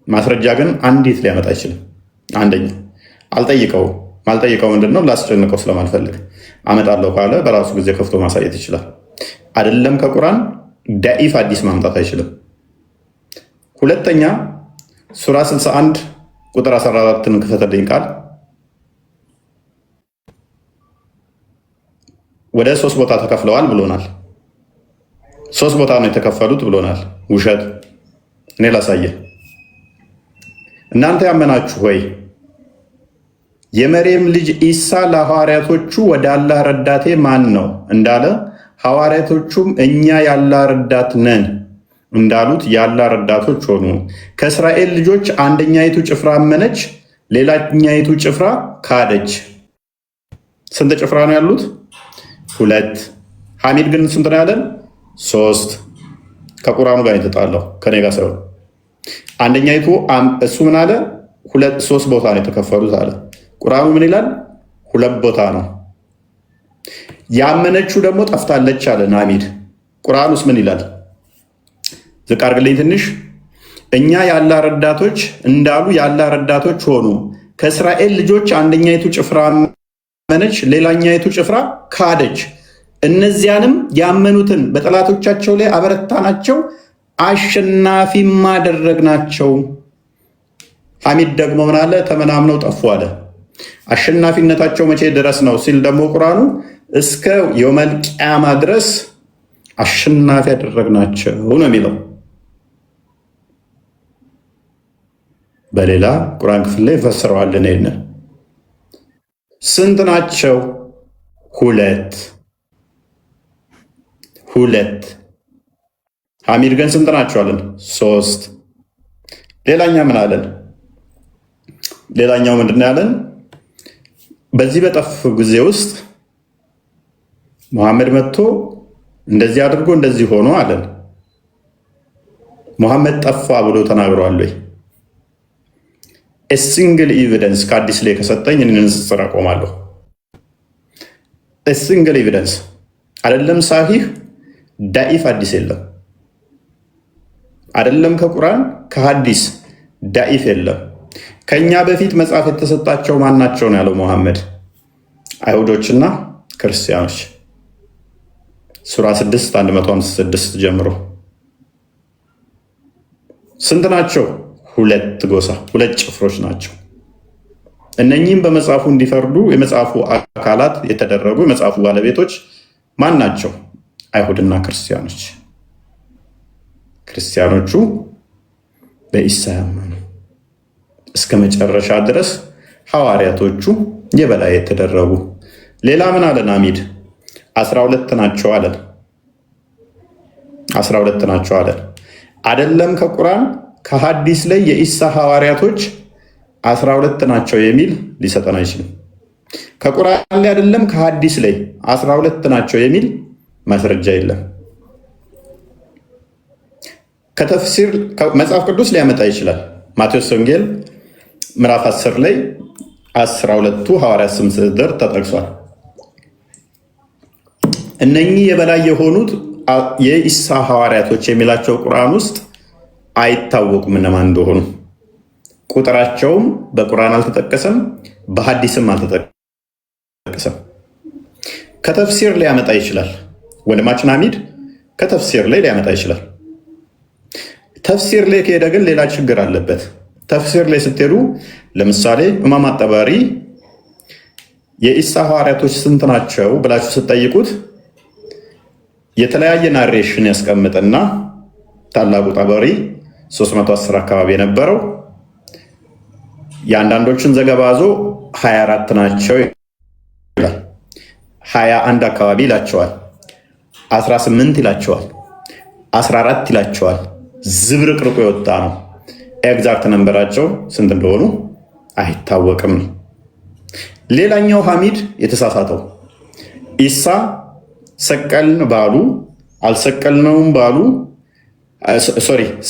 ማስረጃ ግን አንዲት ሊያመጣ አይችልም። አንደኛ አልጠይቀውም። ማልጠይቀው ምንድን ነው? ላስጨንቀው ስለማልፈልግ። አመጣለሁ ካለ በራሱ ጊዜ ከፍቶ ማሳየት ይችላል። አይደለም ከቁርአን ዳኢፍ አዲስ ማምጣት አይችልም። ሁለተኛ ሱራ 61 ቁጥር 14ን ክፈተልኝ ቃል ወደ 3 ቦታ ተከፍለዋል ብሎናል። 3 ቦታ ነው የተከፈሉት ብሎናል። ውሸት። እኔ ላሳየ። እናንተ ያመናችሁ ወይ የመርየም ልጅ ኢሳ ለሐዋርያቶቹ ወደ አላህ ረዳቴ ማን ነው እንዳለ ሐዋርያቶቹም እኛ የአላህ ረዳት ነን እንዳሉት የአላህ ረዳቶች ሆኑ። ከእስራኤል ልጆች አንደኛይቱ ጭፍራ አመነች፣ ሌላኛይቱ ጭፍራ ካደች። ስንት ጭፍራ ነው ያሉት? 2። ሐሚድ ግን ስንት ነው ያለን? 3። ከቁርአኑ ጋር የተጣላው ከኔ ጋር ሳይሆን አንደኛይቱ እሱ ምን አለ? 3 ቦታ ነው የተከፈሉት አለ። ቁርአኑ ምን ይላል? 2 ቦታ ነው። ያመነችው ደግሞ ጠፍታለች አለ ሐሚድ። ቁርአኑስ ምን ይላል? ዝቅ አድርግልኝ ትንሽ። እኛ የአላህ ረዳቶች እንዳሉ የአላህ ረዳቶች ሆኑ። ከእስራኤል ልጆች አንደኛይቱ ጭፍራ አመነች፣ ሌላኛይቱ ጭፍራ ካደች። እነዚያንም ያመኑትን በጠላቶቻቸው ላይ አበረታናቸው፣ አሸናፊም አደረግናቸው። ሐሚድ ደግሞ ምን አለ? ተመናምነው ጠፉ አለ። አሸናፊነታቸው መቼ ድረስ ነው ሲል ደግሞ ቁርአኑ እስከ የውመል ቂያማ ድረስ አሸናፊ ያደረግናቸው ነው የሚለው። በሌላ ቁርአን ክፍል ላይ ፈስረዋለን። ይሄንን ስንት ናቸው? 2። ሐሚድ ግን ስንት ናቸው አለን? 3። ሌላኛ ምን አለን? ሌላኛው ምንድን ነው ያለን? በዚህ በጠፉ ጊዜ ውስጥ ሙሐመድ መጥቶ እንደዚህ አድርጎ እንደዚህ ሆኖ አለን። ሙሐመድ ጠፋ ብሎ ተናግሯል ወይ? ሲንግል ኤቪደንስ ከአዲስ ላይ ከሰጠኝ ንጽጽር አቆማለሁ። ሲንግል ኤቪደንስ አይደለም ሳሂህ ዳኢፍ አዲስ የለም። አይደለም ከቁርአን ከሐዲስ ዳኢፍ የለም። ከኛ በፊት መጽሐፍ የተሰጣቸው ማናቸው ነው ያለው ሙሐመድ? አይሁዶችና ክርስቲያኖች። ሱራ 6 156 ጀምሮ ስንት ናቸው? 2 ጎሳ፣ 2 ጭፍሮች ናቸው። እነኚህም በመጽሐፉ እንዲፈርዱ የመጽሐፉ አካላት የተደረጉ የመጽሐፉ ባለቤቶች ማን ናቸው? አይሁድና ክርስቲያኖች። ክርስቲያኖቹ በኢሳ ያመኑ እስከ መጨረሻ ድረስ ሐዋርያቶቹ የበላይ የተደረጉ። ሌላ ምን አለን ሐሚድ? 12 ናቸው አለን። 12 ናቸው አለን። አይደለም ከቁርአን ከሐዲስ ላይ የኢሳ ሐዋርያቶች 12 ናቸው የሚል ሊሰጠን አይችልም። ከቁርአን ላይ አይደለም ከሐዲስ ላይ 12 ናቸው የሚል ማስረጃ የለም። ከተፍሲር መጽሐፍ ቅዱስ ሊያመጣ ይችላል። ማቴዎስ ወንጌል ምዕራፍ 10 ላይ 12ቱ ሐዋርያት ስም ዝርዝር ተጠቅሷል። እነኚህ የበላይ የሆኑት የኢሳ ሐዋርያቶች የሚላቸው ቁርአን ውስጥ አይታወቁም እነማን እንደሆኑ። ቁጥራቸውም በቁርአን አልተጠቀሰም፣ በሐዲስም አልተጠቀሰም። ከተፍሲር ሊያመጣ ይችላል። ወንድማችን ሐሚድ ከተፍሲር ላይ ሊያመጣ ይችላል። ተፍሲር ላይ ከሄደ ግን ሌላ ችግር አለበት። ተፍሲር ላይ ስትሄዱ ለምሳሌ ኢማም አጠባሪ የኢሳ ሐዋርያቶች ስንት ናቸው ብላችሁ ስትጠይቁት የተለያየ ናሬሽን ያስቀምጥና ታላቁ ጠበሪ 310 አካባቢ የነበረው የአንዳንዶችን ዘገባ ዞ 24 ናቸው ይላል። 21 አካባቢ ይላቸዋል፣ 18 ይላቸዋል፣ 14 ይላቸዋል። ዝብርቅርቁ የወጣ ነው። ኤግዛክት ነንበራቸው ስንት እንደሆኑ አይታወቅም ነው። ሌላኛው ሐሚድ የተሳሳተው ኢሳ ሰቀልን ባሉ አልሰቀልነውም ባሉ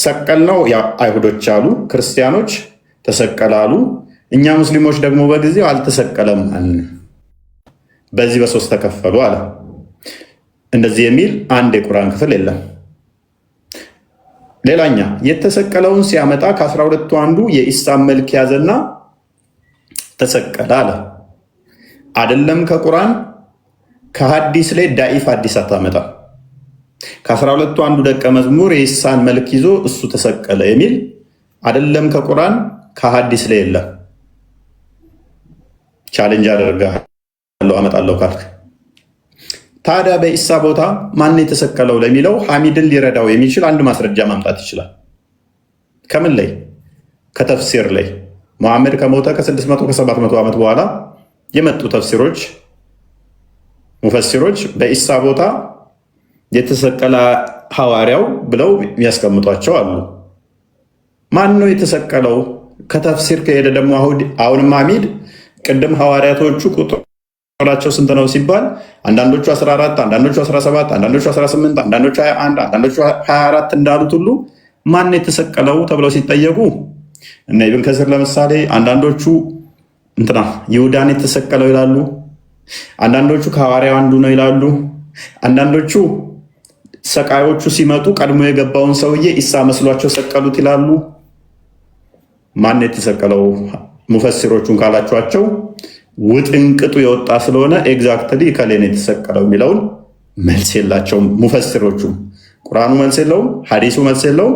ሰቀልነው አይሁዶች አሉ፣ ክርስቲያኖች ተሰቀላሉ፣ እኛ ሙስሊሞች ደግሞ በጊዜው አልተሰቀለም አልን። በዚህ በ3 ተከፈሉ አለ። እንደዚህ የሚል አንድ የቁርአን ክፍል የለም። ሌላኛ የተሰቀለውን ሲያመጣ ከ12ቱ አንዱ የኢሳን መልክ ያዘና ተሰቀለ አለ። አይደለም ከቁርአን ከሐዲስ ላይ ዳኢፍ ሐዲስ አታመጣ። ከ12ቱ አንዱ ደቀ መዝሙር የኢሳን መልክ ይዞ እሱ ተሰቀለ የሚል አይደለም ከቁርአን ከሐዲስ ላይ የለም። ቻሌንጅ አደርጋለሁ አመጣለሁ ካልክ ታዲያ በኢሳ ቦታ ማን የተሰቀለው ለሚለው ሐሚድን ሊረዳው የሚችል አንድ ማስረጃ ማምጣት ይችላል። ከምን ላይ? ከተፍሲር ላይ። መሐመድ ከሞተ ከ600 ከ700 ዓመት በኋላ የመጡ ተፍሲሮች ሙፈሲሮች በኢሳ ቦታ የተሰቀለ ሐዋርያው ብለው የሚያስቀምጧቸው አሉ። ማን ነው የተሰቀለው? ከተፍሲር ከሄደ ደግሞ አሁንም ሐሚድ ቅድም ሐዋርያቶቹ ቁጥራቸው ስንት ነው ሲባል አንዳንዶቹ 14፣ አንዳንዶቹ 17፣ አንዳንዶቹ 18፣ አንዳንዶቹ 21፣ አንዳንዶቹ 24 እንዳሉት ሁሉ ማን የተሰቀለው ተብለው ሲጠየቁ እና ኢብን ከሲር ለምሳሌ አንዳንዶቹ ይሁዳን የተሰቀለው ይላሉ። አንዳንዶቹ ከሐዋርያው አንዱ ነው ይላሉ። አንዳንዶቹ ሰቃዮቹ ሲመጡ ቀድሞ የገባውን ሰውዬ ኢሳ መስሏቸው ሰቀሉት ይላሉ። ማን የተሰቀለው ሙፈሲሮቹን ካላችኋቸው ውጥንቅጡ የወጣ ስለሆነ ኤግዛክትሊ ከሌን የተሰቀለው የሚለውን መልስ የላቸውም ሙፈሲሮቹ። ቁርአኑ መልስ የለውም፣ ሐዲሱ መልስ የለውም።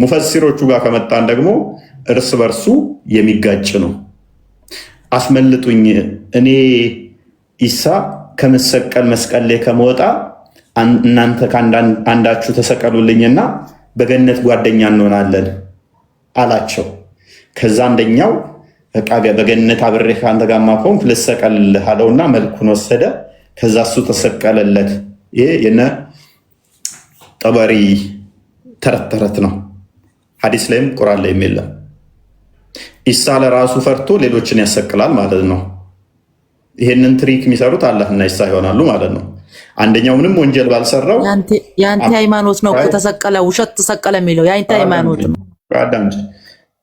ሙፈሲሮቹ ጋር ከመጣን ደግሞ እርስ በርሱ የሚጋጭ ነው። አስመልጡኝ፣ እኔ ኢሳ ከመሰቀል መስቀል ላይ ከመወጣ እናንተ ከአንዳችሁ ተሰቀሉልኝና በገነት ጓደኛ እንሆናለን አላቸው። ከዛ አንደኛው በቃ በገነት አብሬ ከአንተ ጋር ከሆንኩ ልሰቀልልህ አለውና መልኩን ወሰደ። ከዛ እሱ ተሰቀለለት። ይሄ የነ ጠበሪ ተረት ተረት ነው። ሐዲስ ላይም ቁርአን ላይም የለም። ኢሳ ለራሱ ፈርቶ ሌሎችን ያሰቅላል ማለት ነው። ይሄንን ትሪክ የሚሰሩት አላህና ኢሳ ይሆናሉ ማለት ነው። አንደኛው ምንም ወንጀል ባልሰራው የአንተ ሃይማኖት ነው ተሰቀለ፣ ውሸት ተሰቀለ የሚለው የአንተ ሃይማኖት ነው።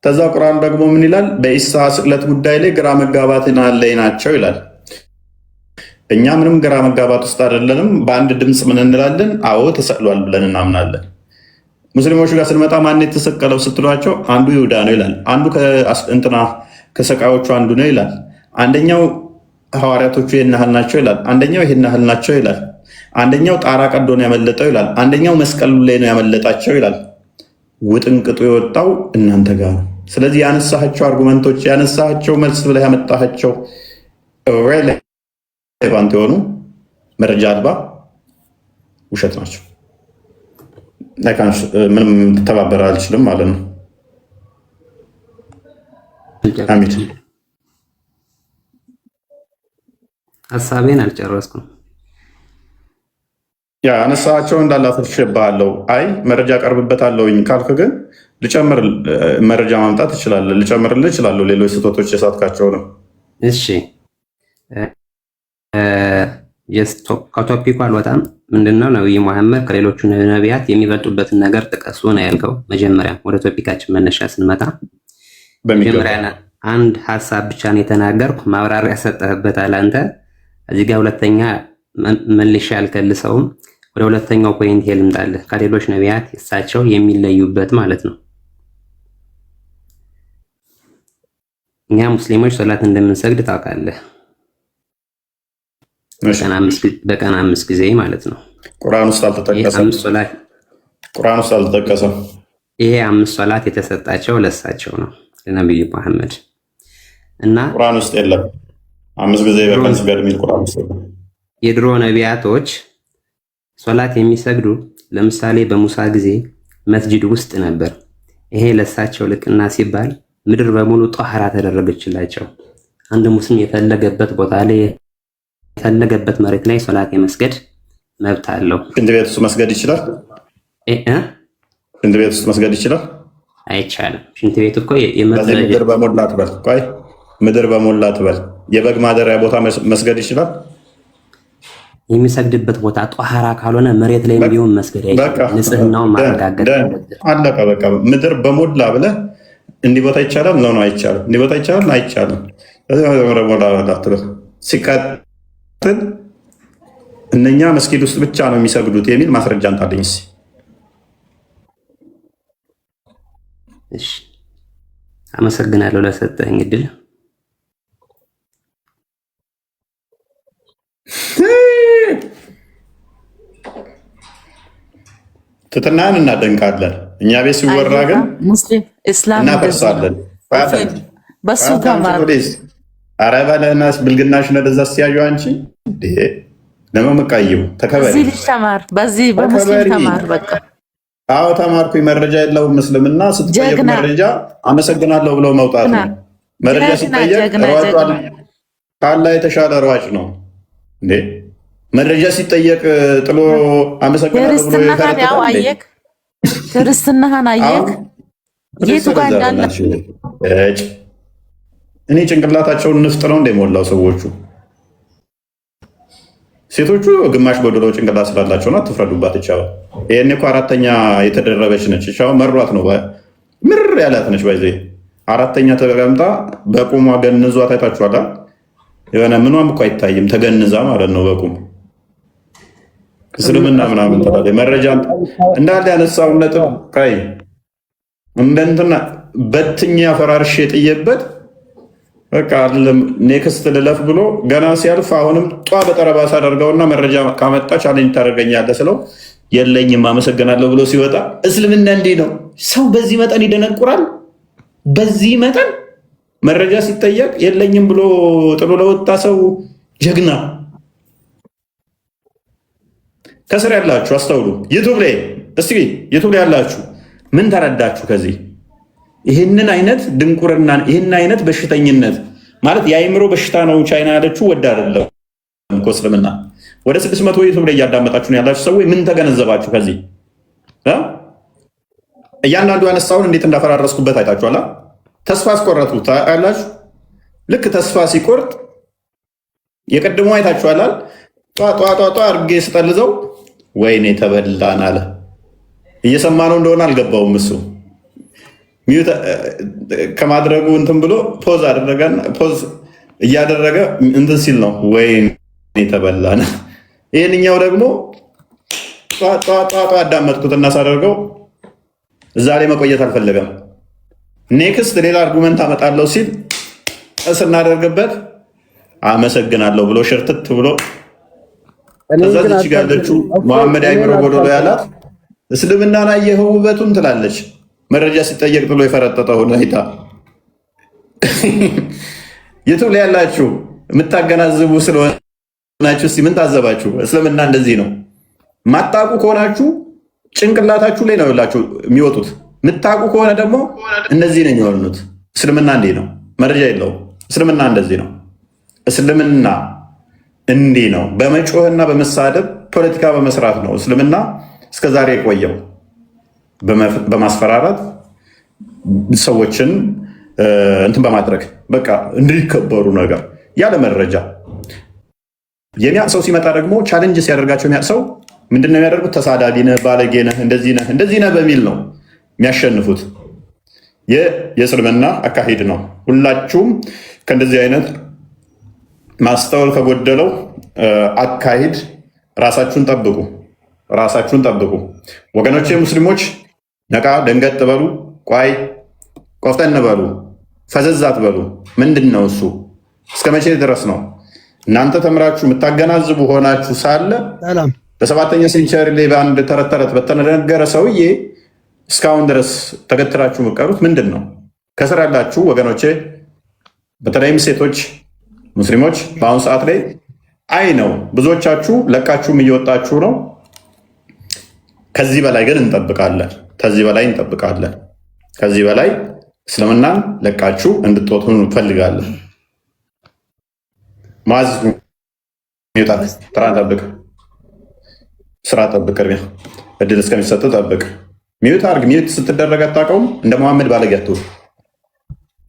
ከዛ ቁርአን ደግሞ ምን ይላል? በኢሳ ስቅለት ጉዳይ ላይ ግራ መጋባትን ላይ ናቸው ይላል። እኛ ምንም ግራ መጋባት ውስጥ አይደለንም። በአንድ ድምፅ ምን እንላለን? አዎ ተሰቅሏል ብለን እናምናለን። ሙስሊሞች ጋር ስንመጣ ማን የተሰቀለው ስትሏቸው አንዱ ይሁዳ ነው ይላል። አንዱ ከሰቃዮቹ አንዱ ነው ይላል። አንደኛው ሐዋርያቶቹ ይህን ያህል ናቸው ይላል። አንደኛው ይህን ያህል ናቸው ይላል። አንደኛው ጣራ ቀዶ ነው ያመለጠው ይላል። አንደኛው መስቀሉ ላይ ነው ያመለጣቸው ይላል። ውጥንቅጡ የወጣው እናንተ ጋር ነው። ስለዚህ ያነሳቸው አርጉመንቶች ያነሳቸው መልስ ብለህ ያመጣቸው ሬሌቫንት የሆኑ መረጃ አልባ ውሸት ናቸው። ምንም ተባበር አልችልም ማለት ነው። አሚድ ሀሳቤን አልጨረስኩም። ያ አነሳቸው እንዳላፈርሽብሃለሁ። አይ መረጃ ቀርብበታለሁኝ ካልክ ግን ልጨምር መረጃ ማምጣት እችላለሁ፣ ልጨምርልህ እችላለሁ። ሌሎች ስህተቶች የሳትካቸው ነው። እሺ ከቶፒኩ አልወጣም። ምንድነው ነብዩ መሐመድ ከሌሎቹ ነቢያት የሚበልጡበትን ነገር ጥቀሱ ነው ያልከው። መጀመሪያ ወደ ቶፒካችን መነሻ ስንመጣ መጀመሪያ አንድ ሀሳብ ብቻ ነው የተናገርኩ፣ ማብራሪያ ሰጠህበታል አንተ። እዚህ ጋር ሁለተኛ መልሼ አልከልሰውም። ወደ ሁለተኛው ፖይንት ልምጣልህ። ከሌሎች ነቢያት እሳቸው የሚለዩበት ማለት ነው። እኛ ሙስሊሞች ሶላት እንደምንሰግድ ታውቃለህ። በቀን 5 ጊዜ ማለት ነው። ቁርአን ውስጥ አልተጠቀሰም። ቁርአን ውስጥ አልተጠቀሰም። ይሄ 5 ሶላት የተሰጣቸው ለእሳቸው ነው ለነብዩ መሐመድ እና ቁርአን ውስጥ የለም። 5 ጊዜ በቀን ስገድ የሚል ቁርአን ውስጥ የለም። የድሮ ነቢያቶች ሶላት የሚሰግዱ ለምሳሌ በሙሳ ጊዜ መስጂድ ውስጥ ነበር። ይሄ ለእሳቸው ልቅና ሲባል ምድር በሙሉ ጧህራ ተደረገችላቸው። አንድ ሙስሊም የፈለገበት ቦታ ላይ የፈለገበት መሬት ላይ ሶላት የመስገድ መብት አለው። ሽንት ቤት ውስጥ መስገድ ይችላል? ሽንት ቤት ውስጥ መስገድ ይችላል? አይቻልም። ሽንት ቤት እኮ ምድር በሞላ ትበል። ቆይ ምድር በሞላ ትበል። የበግ ማደሪያ ቦታ መስገድ ይችላል? የሚሰግድበት ቦታ ጧህራ ካልሆነ መሬት ላይ ቢሆን መስገድ አይቻልም። ንጽህናውን ማረጋገጥ አለቀ በቃ። ምድር በሞላ ብለህ እንዲህ ቦታ ይቻላል? ነው አይቻልም። እንዲህ ቦታ ይቻላል? አይቻልም። ሲቀጥል እነኛ መስጊድ ውስጥ ብቻ ነው የሚሰግዱት የሚል ማስረጃ አንጣልኝ እስኪ። እሺ አመሰግናለሁ ለሰጠኝ እድል። ትትናን እናደንቃለን። እኛ ቤት ሲወራ ግን ሙስሊም እስላም እናፈርሳለን። በሱ ተማር። ኧረ በለናስ ብልግናሽ ነው ለዛ ሲያዩ አንቺ ለመመቃየው ተከበሪ። በዚህ ልጅ ተማር፣ በዚህ በሙስሊም ተማር። በቃ አዎ ተማርኩኝ። መረጃ የለውም ምስልምና ስትጠየቅ መረጃ አመሰግናለሁ ብለው መውጣት ነው። መረጃ ሲጠየቅ ሯጭ ካላ የተሻለ ሯጭ ነው እንዴ? መረጃ ሲጠየቅ ጥሎ አመሰግናለሁ ብሎ ክርስትናህን አየክ፣ ክርስትናህን አየክ። የቱ ጋር እንዳለ እኔ ጭንቅላታቸውን ንፍጥ ነው እንደሞላው ሰዎቹ። ሴቶቹ ግማሽ ጎደሎ ጭንቅላት ስላላቸው ነው፣ አትፍረዱባት። ይቻላል። ይሄኔ እኮ አራተኛ የተደረበች ነች። ይቻው መሯት ነው ምር ያላት ነች። ባይዜ አራተኛ ተቀምጣ በቁሟ ገንዟ ታይታችኋል። የሆነ ምኗም እኮ አይታይም፣ ተገንዛ ማለት ነው በቁም እስልምና ምናምን ተባለ። መረጃ እንዳለ ያነሳውን ነጥብ ካይ እንደንትና በትኛ ፈራርሽ የጥየበት በቃ ኔክስት ልለፍ ብሎ ገና ሲያልፍ አሁንም ጧ በጠረባሳ አደርገውና መረጃ ካመጣ ቻሌንጅ ታደርገኛለህ ስለው የለኝም አመሰግናለሁ ብሎ ሲወጣ እስልምና እንዲህ ነው። ሰው በዚህ መጠን ይደነቁራል። በዚህ መጠን መረጃ ሲጠየቅ የለኝም ብሎ ጥሎ ለወጣ ሰው ጀግና። ከስር ያላችሁ አስተውሉ። ዩቱብ ላይ እስቲ ዩቱብ ላይ ያላችሁ ምን ተረዳችሁ ከዚህ? ይህንን አይነት ድንቁርና፣ ይህን አይነት በሽተኝነት ማለት የአእምሮ በሽታ ነው። ቻይና ያለችው ወደ አይደለም እኮ እስልምና። ወደ 600 ዩቱብ ላይ እያዳመጣችሁ ነው ያላችሁ ሰዎች ምን ተገነዘባችሁ ከዚህ? እያንዳንዱ ያነሳውን እንዴት እንዳፈራረስኩበት አይታችኋላ። ተስፋ አስቆረጡ ታያላችሁ። ልክ ተስፋ ሲቆርጥ የቀድሞ አይታችኋላል። ጧ አድርጌ ስጠልዘው ወይኔ ተበላን አለ። እየሰማ ነው እንደሆነ አልገባውም እሱ ከማድረጉ እንትን ብሎ ፖዝ አደረገና ፖዝ እያደረገ እንትን ሲል ነው ወይኔ ተበላን። ይህንኛው ደግሞ ጧ አዳመጥኩትና ሳደርገው እዛ ላይ መቆየት አልፈለገም። ኔክስት ሌላ አርጉመንት አመጣለሁ ሲል ስናደርግበት አመሰግናለሁ ብሎ ሽርትት ብሎ እዛች ጋር ያለችው መሐመድ አይምሮ ጎዶሎ ያላት እስልምናን አየኸው ውበቱን ትላለች። መረጃ ሲጠየቅ ብሎ የፈረጠጠው ሁኔታ ዩቱብ ላይ ያላችሁ የምታገናዝቡ ስለሆናችሁ እስኪ ምን ታዘባችሁ? እስልምና እንደዚህ ነው። ማጣቁ ከሆናችሁ ጭንቅላታችሁ ላይ ነው ያላችሁ የሚወጡት። የምታቁ ከሆነ ደግሞ እነዚህ ነው የሚሆኑት። እስልምና እንዲህ ነው፣ መረጃ የለውም። እስልምና እንደዚህ ነው። እስልምና እንዲህ ነው። በመጮህና በመሳደብ ፖለቲካ በመስራት ነው እስልምና እስከዛሬ የቆየው። በማስፈራራት ሰዎችን እንትን በማድረግ በቃ እንዲከበሩ ነገር ያለ መረጃ። የሚያቅ ሰው ሲመጣ ደግሞ ቻሌንጅ ሲያደርጋቸው የሚያቅ ሰው ምንድነው የሚያደርጉት? ተሳዳቢ ነህ፣ ባለጌ ነህ፣ እንደዚህ ነህ በሚል ነው የሚያሸንፉት። የእስልምና አካሄድ ነው። ሁላችሁም ከእንደዚህ አይነት ማስተዋል ከጎደለው አካሄድ ራሳችሁን ጠብቁ። ወገኖቼ ሙስሊሞች ነቃ ደንገጥ በሉ። ቋይ ቆፍጠን በሉ። ፈዘዝ አትበሉ። ምንድን ነው እሱ? እስከ መቼ ድረስ ነው? እናንተ ተምራችሁ የምታገናዝቡ ሆናችሁ ሳለ በሰባተኛ ሴንቸሪ ላይ በአንድ ተረት በተነገረ ሰውዬ እስካሁን ድረስ ተገትራችሁ የምትቀሩት ምንድን ነው? ከስር ያላችሁ ወገኖቼ፣ በተለይም ሴቶች ሙስሊሞች በአሁኑ ሰዓት ላይ ነው ብዙዎቻችሁ ለቃችሁም እየወጣችሁ ነው። ከዚህ በላይ ግን እንጠብቃለን። ከዚህ በላይ እስልምናን ለቃችሁ እንድትወጡ እንፈልጋለን። ማዝ ተራ ጠብቅ፣ ስራ ጠብቅ፣ ቅድሚያ እድል እስከሚሰጥ ጠብቅ። ሚዩት አድርግ። ሚዩት ስትደረግ አታውቀውም። እንደ መሐመድ ባለጌ አትሁን።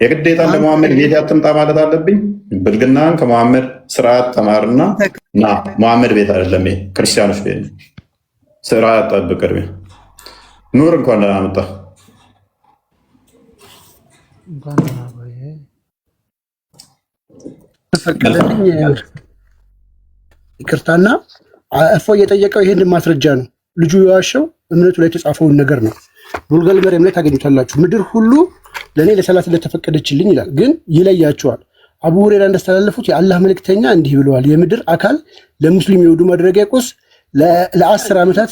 የግዴታ እንደ መሐመድ ቤት አትምጣ ማለት አለብኝ። ብልግናን ከመሐመድ ስርዓት ተማርና ና። መሐመድ ቤት አይደለም፣ ክርስቲያኖች ቤት። ስርዓት ጠብቅ። ቅድሚያ ኑር። እንኳን ደህና መጣ። ተፈቀደልኝ። ይቅርታና እፎይ የጠየቀው ይሄንን ማስረጃ ነው። ልጁ የዋሸው እምነቱ ላይ የተጻፈውን ነገር ነው። ቡልጋል መርየም ላይ ታገኙታላችሁ። ምድር ሁሉ ለእኔ ለሰላት ለተፈቀደችልኝ ይላል። ግን ይለያቸዋል። አቡ ሁሬራ እንዳስተላለፉት የአላህ መልእክተኛ እንዲህ ብለዋል፣ የምድር አካል ለሙስሊም የውዱ ማድረጊያ ቁስ ለ10 ዓመታት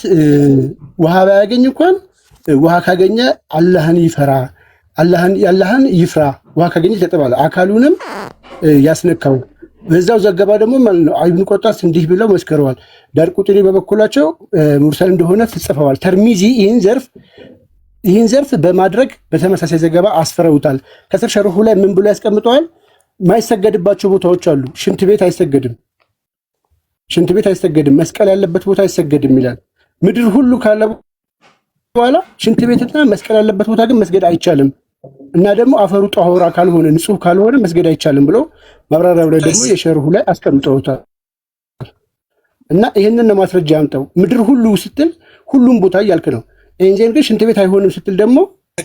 ውሃ ባያገኝ እንኳን ውሃ ካገኘ አላህን ይፈራ፣ አላህን ይፍራ። ውሃ ካገኘ ተጠባለ አካሉንም ያስነካው። በዛው ዘገባ ደግሞ ማለት ነው ኢብኑ ቆጣስ እንዲህ ብለው መስከረዋል። ዳር ቁጥሪ በበኩላቸው ሙርሰል እንደሆነ ጽፈዋል። ተርሚዚ ይህን ዘርፍ በማድረግ በተመሳሳይ ዘገባ አስፈረውታል። ከስር ሸርሁ ላይ ምን ብሎ ያስቀምጠዋል? ማይሰገድባቸው ቦታዎች አሉ። ሽንት ቤት አይሰገድም፣ መስቀል ያለበት ቦታ አይሰገድም ይላል። ምድር ሁሉ ካለ በኋላ ሽንት ቤትና መስቀል ያለበት ቦታ ግን መስገድ አይቻልም እና ደግሞ አፈሩ ጧሁራ ካልሆነ ንጹህ ካልሆነ መስገድ አይቻልም ብሎ ማብራሪያው ላይ ደግሞ የሸርሁ ላይ አስቀምጠውታል። እና ይህንን ማስረጃ ያምጣው። ምድር ሁሉ ስትል ሁሉም ቦታ እያልክ ነው። ይሄን ግን ሽንት ቤት አይሆንም ስትል ደግሞ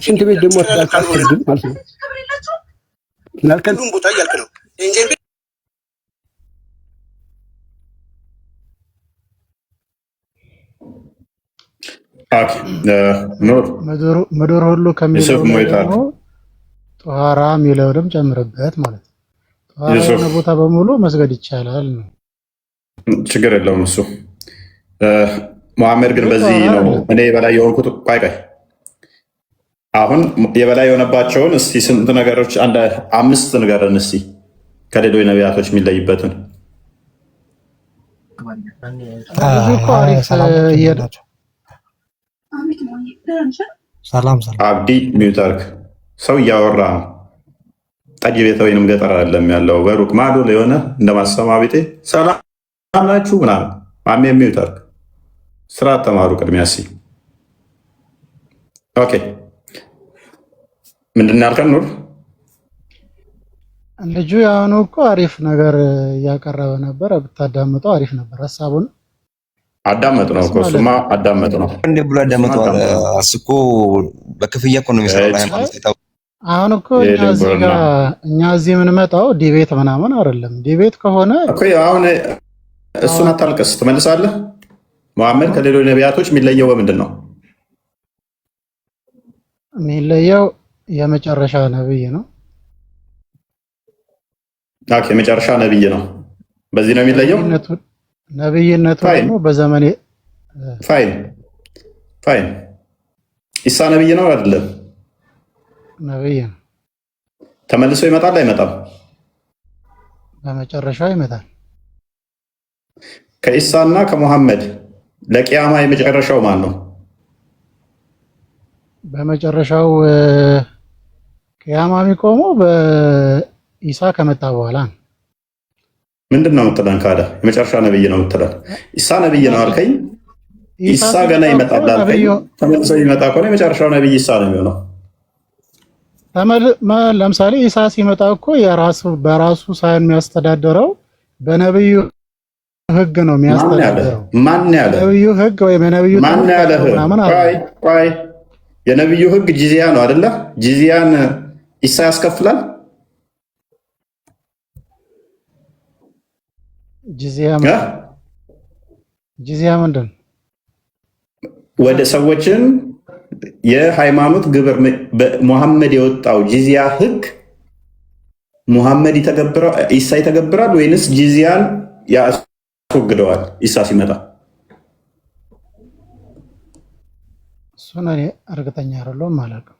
ሽንት ቤት ደግሞ አስቀምጥ ማለት ነው። ምናልከን ሁሉም ቦታ እያልክ ነው። ምድር ሁሉ ከሚለው ደግሞ ጧራ የሚለውንም ጨምርበት ማለት ነው። ጧራ የሆነ ቦታ በሙሉ መስገድ ይቻላል ነው። ችግር የለውም እሱ። መሐመድ ግን በዚህ ነው እኔ የበላይ የሆንኩት። ቆይ አሁን የበላይ የሆነባቸውን እስቲ ስንት ነገሮች አንድ 5 ንገረን እስቲ ከሌሎች ነቢያቶች የሚለይበትን። አብዲ ሚውተርክ ሰው እያወራ ነው። ጠጅ ቤት ወይንም ገጠር አይደለም ያለው፣ በሩቅ ማዶ የሆነ እንደማሰማ ቤቴ ሰላም ናችሁ ምናምን። ማሜ ሚውተርክ ስራ ተማሩ ቅድሚያ ሲ ኦኬ። ምንድን ያልከን ኑር? ልጁ ያሁኑ እኮ አሪፍ ነገር እያቀረበ ነበረ፣ ብታዳምጠው አሪፍ ነበር። ሀሳቡን አዳመጥ ነው እኮ እሱማ አዳመጥ ነው እንዴ ብሎ አዳመጠዋል። እኮ በክፍያ እኮ ነው የሚሰራው። አሁን እኮ እኛ እዚህ የምንመጣው ዲቤት ምናምን አይደለም። ዲቤት ከሆነ እኮ አሁን እሱን አታልቅስ ትመልሳለህ። መሐመድ ከሌሎች ነቢያቶች የሚለየው በምንድን ነው? የሚለየው የመጨረሻ ነብይ ነው። ኦኬ የመጨረሻ ነብይ ነው። በዚህ ነው የሚለየው። ነብይነቱ ደግሞ በዘመኔ ፋይን ኢሳ ነብይ ነው አይደለም? ነብይ ነው። ተመልሶ ይመጣል አይመጣም? በመጨረሻው ይመጣል። ከኢሳና ከሙሐመድ ለቂያማ የመጨረሻው ማን ነው? በመጨረሻው ቂያማ የሚቆመው በኢሳ ከመጣ በኋላ ነው። ምንድን ነው የምትለን? ካደ የመጨረሻ ነብይ ነው የምትለን? ኢሳ ነብይ ነው አልከኝ። ኢሳ ገና ይመጣል አልከኝ። ተመልሶ ይመጣ ከሆነ የመጨረሻው ነብይ ኢሳ ነው የሚሆነው። ለምሳሌ ኢሳ ሲመጣ እኮ በራሱ ሳይሆን የሚያስተዳድረው በነብዩ ህግ ነው የሚያስተዳድረው። ማን ያለ ነብዩ ህግ ወይ በነብዩ ማን ያለ? ቆይ የነብዩ ህግ ጂዚያ ነው አይደለ? ጂዚያን ኢሳ ያስከፍላል። ጂዚያ ምንድን ነው? ወደ ሰዎችን የሃይማኖት ግብር ሙሐመድ የወጣው ጂዚያ ህግ ሙሐመድ ኢሳ ይተገብራል ወይንስ ጂዚያን ያስወግደዋል ኢሳ ሲመጣ? እሱን እኔ እርግጠኛ አይደለሁም። ማለቀው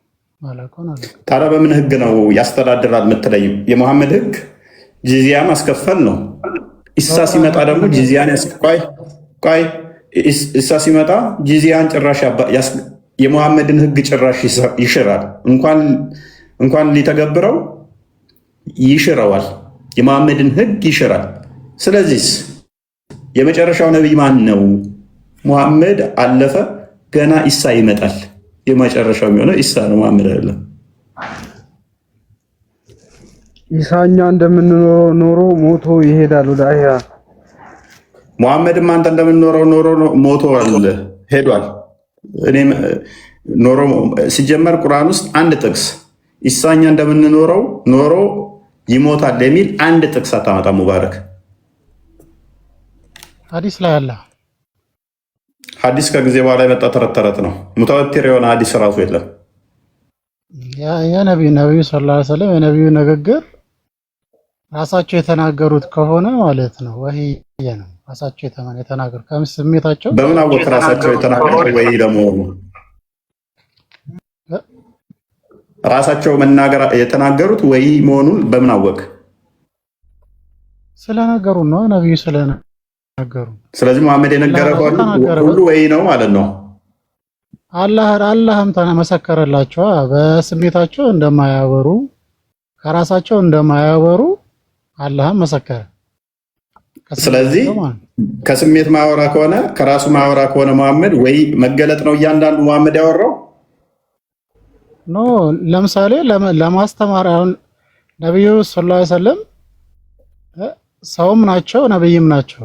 ታዲያ በምን ህግ ነው ያስተዳድራል የምትለኝ? የሙሐመድ ህግ ጂዚያ ማስከፈል ነው። ኢሳ ሲመጣ ደግሞ ጂዚያን ቆይ ኢሳ ሲመጣ ጂዚያን ጭራሽ የሙሐመድን ህግ ጭራሽ ይሽራል። እንኳን ሊተገብረው ይሽረዋል። የሙሐመድን ህግ ይሽራል። ስለዚህ የመጨረሻው ነቢይ ማን ነው? ሙሐመድ አለፈ፣ ገና ኢሳ ይመጣል። የመጨረሻው የሚሆነው ኢሳ ነው፣ ሙሐመድ አይደለም። ኢሳኛ እንደምንኖረው ሞቶ ይሄዳል ወደ አህያ። ሙሐመድም አንተ እንደምንኖረው ሞቶ ሄዷል። እኔም ሲጀመር ቁርአን ውስጥ አንድ ጥቅስ ኢሳኛ እንደምንኖረው ኖሮ ይሞታል የሚል አንድ ጥቅስ አታመጣ። ሙባረክ ሐዲስ ላይ አለ። ሐዲስ ከጊዜ በኋላ የመጣ ተረት ተረት ነው። ሙተወቲር የሆነ ሐዲስ ራሱ የለም። ነብዩ ሰለላሁ ዐለይሂ ወሰለም የነብዩ ንግግር ራሳቸው የተናገሩት ከሆነ ማለት ነው ወህይ ነው። ራሳቸው የተናገሩት ከስሜታቸው በምን አወቅ? ራሳቸው የተናገሩት ወህይ ለመሆኑ ራሳቸው መናገር የተናገሩት ወህይ መሆኑን በምን አወቅ? ስለነገሩ ነው ነብዩ ስለነገሩ። ስለዚህ መሐመድ የነገረው ሁሉ ወህይ ነው ማለት ነው። አላህም ተመሰከረላቸው በስሜታቸው እንደማያወሩ ከራሳቸው እንደማያወሩ አላህም መሰከረ። ስለዚህ ከስሜት ማወራ ከሆነ ከራሱ ማወራ ከሆነ መሐመድ ወይ መገለጥ ነው እያንዳንዱ መሐመድ ያወራው ኖ። ለምሳሌ ለማስተማር አሁን ነብዩ ሰለላሁ ዐለይሂ ወሰለም ሰውም ናቸው ነብይም ናቸው።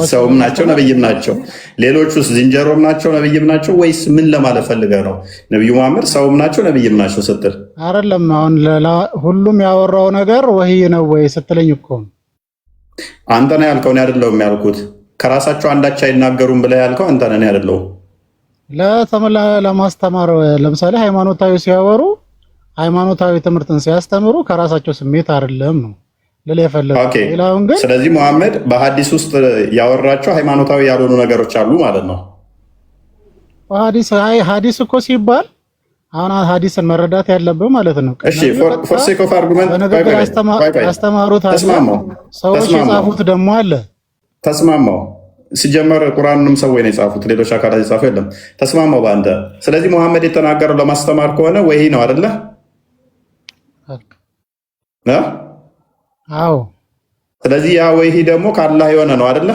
ሰውም ናቸው ነብይም ናቸው። ሌሎቹስ ዝንጀሮም ናቸው ነብይም ናቸው ወይስ ምን ለማለት ፈልገህ ነው? ነብዩ መሐመድ ሰውም ናቸው ነብይም ናቸው ስትል አይደለም። አሁን ሁሉም ያወራው ነገር ወህይ ነው ወይ ስትለኝ እኮ አንተ ነህ ያልከው፣ እኔ አይደለሁም ያልኩት። ከራሳቸው አንዳች አይናገሩም ብለህ ያልከው አንተ ነህ፣ እኔ አይደለሁም። ለማስተማር ለምሳሌ ሃይማኖታዊ ሲያወሩ ሃይማኖታዊ ትምህርትን ሲያስተምሩ ከራሳቸው ስሜት አይደለም ነው ስለዚህ መሐመድ በሐዲስ ውስጥ ያወራቸው ሃይማኖታዊ ያልሆኑ ነገሮች አሉ ማለት ነው። ሐዲስ እኮ ሲባል አሁን ሐዲስን መረዳት ያለብህ ማለት ነው። እሺ ፎር ሴክ ኦፍ አርጉመንት ያስተማሩት ሰዎች የጻፉት ደግሞ አለ። ተስማማው። ሲጀመር ቁርአንንም ሰዎች ነው የጻፉት፣ ሌሎች አካላት የጻፉ የለም። ተስማማው በአንተ። ስለዚህ መሐመድ የተናገረው ለማስተማር ከሆነ ወህይ ነው አይደለ? አዎ። ስለዚህ ያ ወህይ ደግሞ ከአላህ የሆነ ነው አይደለ?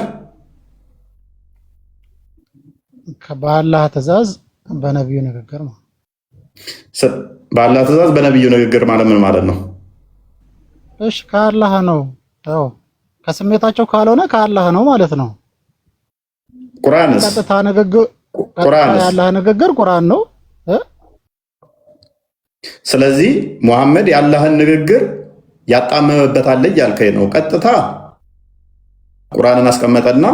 በአላህ ትእዛዝ በነብዩ ንግግር ነው። በአላህ ትእዛዝ በነብዩ ንግግር ማለት ምን ማለት ነው? እሺ ከአላህ ነው። ያው ከስሜታቸው ካልሆነ ከአላህ ነው ማለት ነው። ቁርአንስ ቀጥታ ንግግር የአላህ ንግግር ቁርአን ነው። ስለዚህ ሙሐመድ የአላህን ንግግር ያጣመመበታል እያልከኝ ነው። ቀጥታ ቁርአንን አስቀመጠና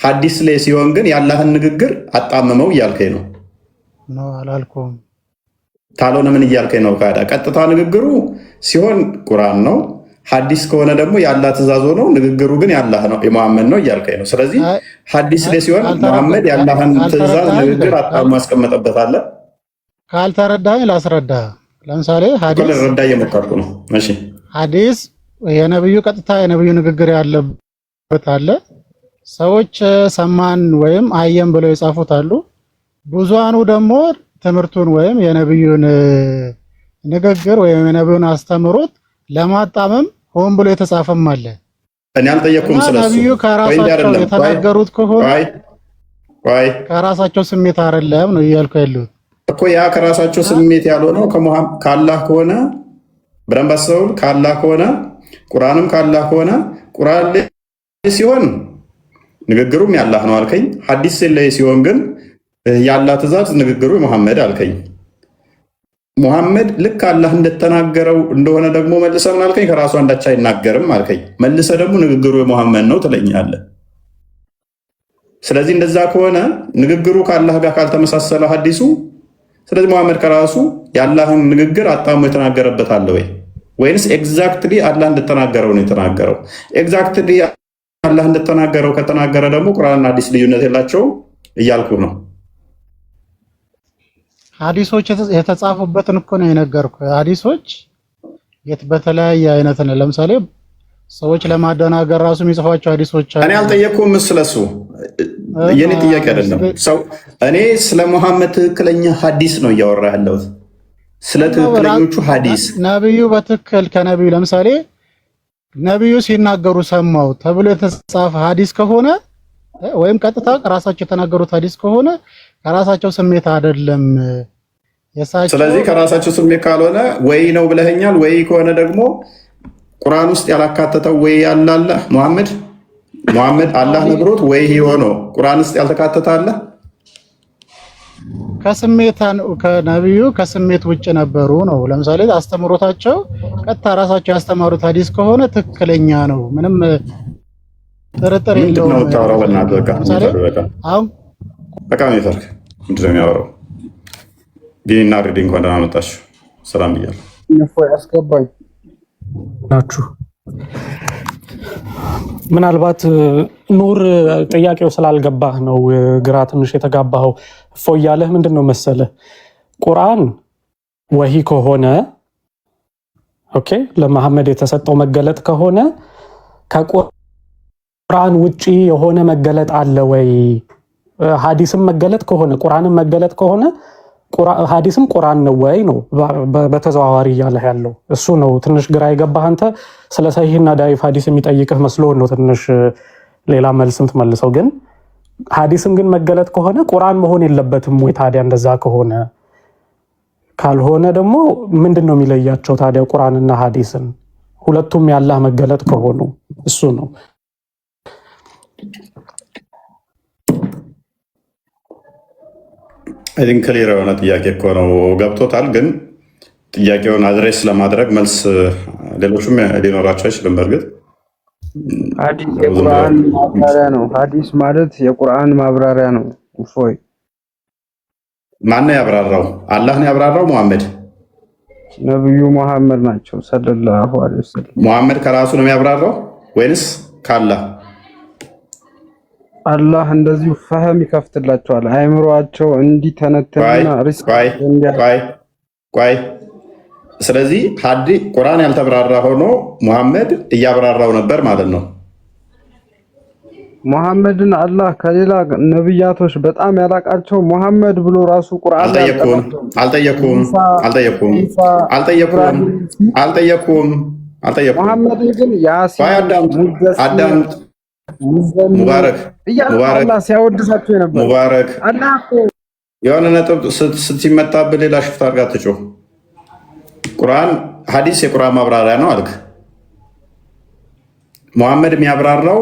ሐዲስ ላይ ሲሆን ግን የአላህን ንግግር አጣመመው እያልከኝ ነው። ነው አላልኩም። ካልሆነ ምን እያልከኝ ነው? ካዳ ቀጥታ ንግግሩ ሲሆን ቁርአን ነው፣ ሐዲስ ከሆነ ደግሞ የአላህ ትእዛዝ ነው፣ ንግግሩ ግን የአላህ ነው የሙሐመድ ነው እያልከኝ ነው። ስለዚህ ሐዲስ ላይ ሲሆን ሙሐመድ የአላህን ትእዛዝ ንግግር አጣሞ ያስቀመጠበታል። ካልተረዳኝ ላስረዳ። ለምሳሌ ሐዲስ ረዳ እየሞከርኩ ነው። እሺ ሐዲስ የነብዩ ቀጥታ የነብዩ ንግግር ያለበት አለ። ሰዎች ሰማን ወይም አየን ብለው የጻፉት አሉ። ብዙሃኑ ደግሞ ትምህርቱን ወይም የነብዩን ንግግር ወይም የነብዩን አስተምሮት ለማጣመም ሆን ብሎ የተጻፈም አለ። እኔ አልጠየኩም ስለሱ። ነብዩ ከራሳቸው የተናገሩት ከሆነ ከራሳቸው ስሜት አይደለም ነው እያልኩ ያለሁት እኮ። ያ ከራሳቸው ስሜት ያልሆነው ከአላህ ከሆነ በደንብ አስተውል። ከአላህ ከሆነ ቁርአንም ከአላህ ከሆነ ቁርአን ላይ ሲሆን ንግግሩም ያላህ ነው አልከኝ። ሐዲስ ላይ ሲሆን ግን ያላህ ትእዛዝ ንግግሩ መሐመድ አልከኝ። ሙሐመድ ልክ አላህ እንደተናገረው እንደሆነ ደግሞ መልሰህ ምን አልከኝ? ከራሱ አንዳች አይናገርም አልከኝ። መልሰህ ደግሞ ንግግሩ የሙሐመድ ነው ትለኛለህ። ስለዚህ እንደዛ ከሆነ ንግግሩ ከአላህ ጋር ካልተመሳሰለ ሐዲሱ፣ ስለዚህ ሙሐመድ ከራሱ የአላህን ንግግር አጣሞ የተናገረበት አለ ወይ? ወይንስ ኤግዛክትሊ አላህ እንደተናገረው ነው የተናገረው? ኤግዛክትሊ አላህ እንደተናገረው ከተናገረ ደግሞ ቁርአንና ሐዲስ ልዩነት የላቸውም እያልኩ ነው። ሐዲሶች የተጻፉበትን እኮ ነው የነገርኩህ። ሐዲሶች በተለያየ አይነት ነው። ለምሳሌ ሰዎች ለማደናገር ራሱ የሚጽፏቸው ሐዲሶች አሉ። እኔ አልጠየቅኩም ስለሱ፣ የኔ ጥያቄ አይደለም። እኔ ስለ ሙሐመድ ትክክለኛ ሐዲስ ነው እያወራ ያለሁት፣ ስለ ትክክለኞቹ ሐዲስ። ነብዩ በትክክል ከነብዩ ለምሳሌ ነብዩ ሲናገሩ ሰማው ተብሎ የተጻፈ ሐዲስ ከሆነ ወይም ቀጥታ ራሳቸው የተናገሩት ሐዲስ ከሆነ ከራሳቸው ስሜት አይደለም የሳቸው። ስለዚህ ከራሳቸው ስሜት ካልሆነ ወይ ነው ብለኸኛል። ወይ ከሆነ ደግሞ ቁርአን ውስጥ ያላካተተው ወይ ያላለ ሙሐመድ አላህ ነግሮት ወይ ሆኖ ቁርአን ውስጥ ያልተካተተ አለ። ከነብዩ ከስሜት ውጭ ነበሩ ነው። ለምሳሌ አስተምሮታቸው ቀጥታ ራሳቸው ያስተማሩት ሐዲስ ከሆነ ትክክለኛ ነው። ምንም ጥርጥር ምንድን ነው የለውም። የምታወራው? በእናትህ በቃ ለምሳሌ አሁን በቃ ሚፈርክ ምንድን ነው የሚያወራው? ዲንና ሪዲ እንኳን ደህና መጣችሁ። ሰላም ብያለሁ። እፎይ አስገባኝ ናችሁ። ምናልባት ኑር ጥያቄው ስላልገባህ ነው ግራ ትንሽ የተጋባኸው። እፎይ ያለህ ምንድን ነው መሰለህ ቁርአን ወሂ ከሆነ ኦኬ ለመሐመድ የተሰጠው መገለጥ ከሆነ ከቁርአን ውጪ የሆነ መገለጥ አለ ወይ? ሐዲስም መገለጥ ከሆነ ቁርአንም መገለጥ ከሆነ ሐዲስም ቁርአን ነው ወይ ነው በተዘዋዋሪ እያለህ ያለው እሱ ነው። ትንሽ ግራ የገባህ አንተ ስለ ሰሂህና ዳኢፍ ሐዲስ የሚጠይቅህ መስሎ ነው ትንሽ ሌላ መልስም ትመልሰው። ግን ሐዲስም ግን መገለጥ ከሆነ ቁርአን መሆን የለበትም ወይ ታዲያ? እንደዛ ከሆነ ካልሆነ ደግሞ ምንድን ነው የሚለያቸው ታዲያ ቁርአንና ሐዲስን? ሁለቱም ያላህ መገለጥ ከሆኑ እሱ ነው። አይን ክሊር የሆነ ጥያቄ እኮ ነው። ገብቶታል። ግን ጥያቄውን አድሬስ ለማድረግ መልስ ሌሎችም ሊኖራቸው አይችልም። በእርግጥ ሐዲስ የቁርአን ማብራሪያ ነው። ሐዲስ ማለት የቁርአን ማብራሪያ ነው። እፎይ ማን ያብራራው? አላህ ነው ያብራራው? ሙሐመድ ነብዩ መሐመድ ናቸው ሰለላሁ ዐለይሂ ወሰለም። ሙሐመድ ከራሱ ነው የሚያብራራው ወይንስ ካላህ? አላህ እንደዚሁ ፈህም ይከፍትላቸዋል አይምሮአቸው እንዲተነተንና ቆይ ስለዚህ ቁርአን ያልተብራራ ሆኖ ሙሐመድ እያብራራው ነበር ማለት ነው። ሙሐመድን አላህ ከሌላ ነብያቶች በጣም ያላቃቸው ሙሐመድ ብሎ ራሱ ቁርአን አልጠየኩም። ሙሐመድን ግን ያሲን አዳምጥ ሙባረክ አላህ ሲያወድሳቸው የነበር ሙባረክ የሆነ ነጥብ ስትመጣብህ ሌላ ሽፍት አድርጋ ትጮህ። ቁርአን ሐዲስ የቁርአን ማብራሪያ ነው አልክ። ሙሐመድ የሚያብራራው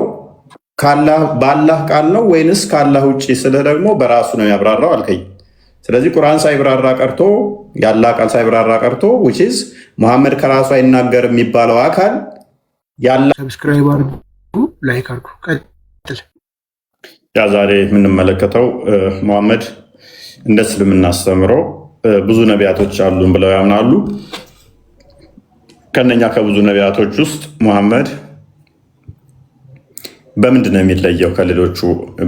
በአላህ ቃል ነው ወይንስ ከአላህ ውጭ? ስለ ደግሞ በራሱ ነው የሚያብራራው አልከኝ። ስለዚህ ቁርአን ሳይብራራ ቀርቶ የአላህ ቃል ሳይብራራ ቀርቶ which is ሙሐመድ ከራሱ አይናገር የሚባለው አካል ሰብስክራይብ አድርጉ፣ ላይክ አድርጉ። ቀጥል። ያ ዛሬ የምንመለከተው ሙሐመድ እንደ እስልምና አስተምሮ ብዙ ነቢያቶች አሉን ብለው ያምናሉ። ከነኛ ከብዙ ነቢያቶች ውስጥ ሙሐመድ በምንድን ነው የሚለየው ከሌሎቹ?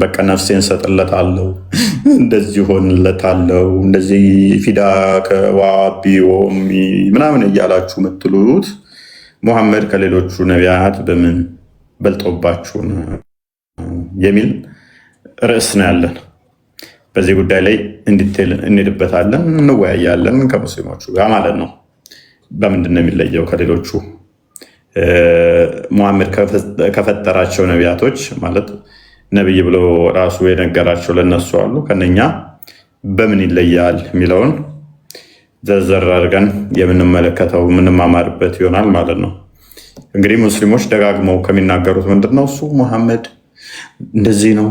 በቃ ነፍሴን ሰጥለታለሁ፣ እንደዚህ ሆንለታለሁ፣ እንደዚህ ፊዳ ከዋቢዮ ምናምን እያላችሁ የምትሉት ሙሐመድ ከሌሎቹ ነቢያት በምን በልጦባችሁ የሚል ርዕስ ነው ያለን። በዚህ ጉዳይ ላይ እንዲቴል እንሄድበታለን፣ እንወያያለን ከሙስሊሞቹ ጋር ማለት ነው። በምንድን ነው የሚለየው ከሌሎቹ? ሙሐመድ ከፈጠራቸው ነቢያቶች ማለት ነቢይ ብሎ ራሱ የነገራቸው ለነሱ አሉ። ከነኛ በምን ይለያል የሚለውን ዘርዘር አድርገን የምንመለከተው የምንማማርበት ይሆናል ማለት ነው። እንግዲህ ሙስሊሞች ደጋግመው ከሚናገሩት ምንድን ነው እሱ ሙሐመድ እንደዚህ ነው፣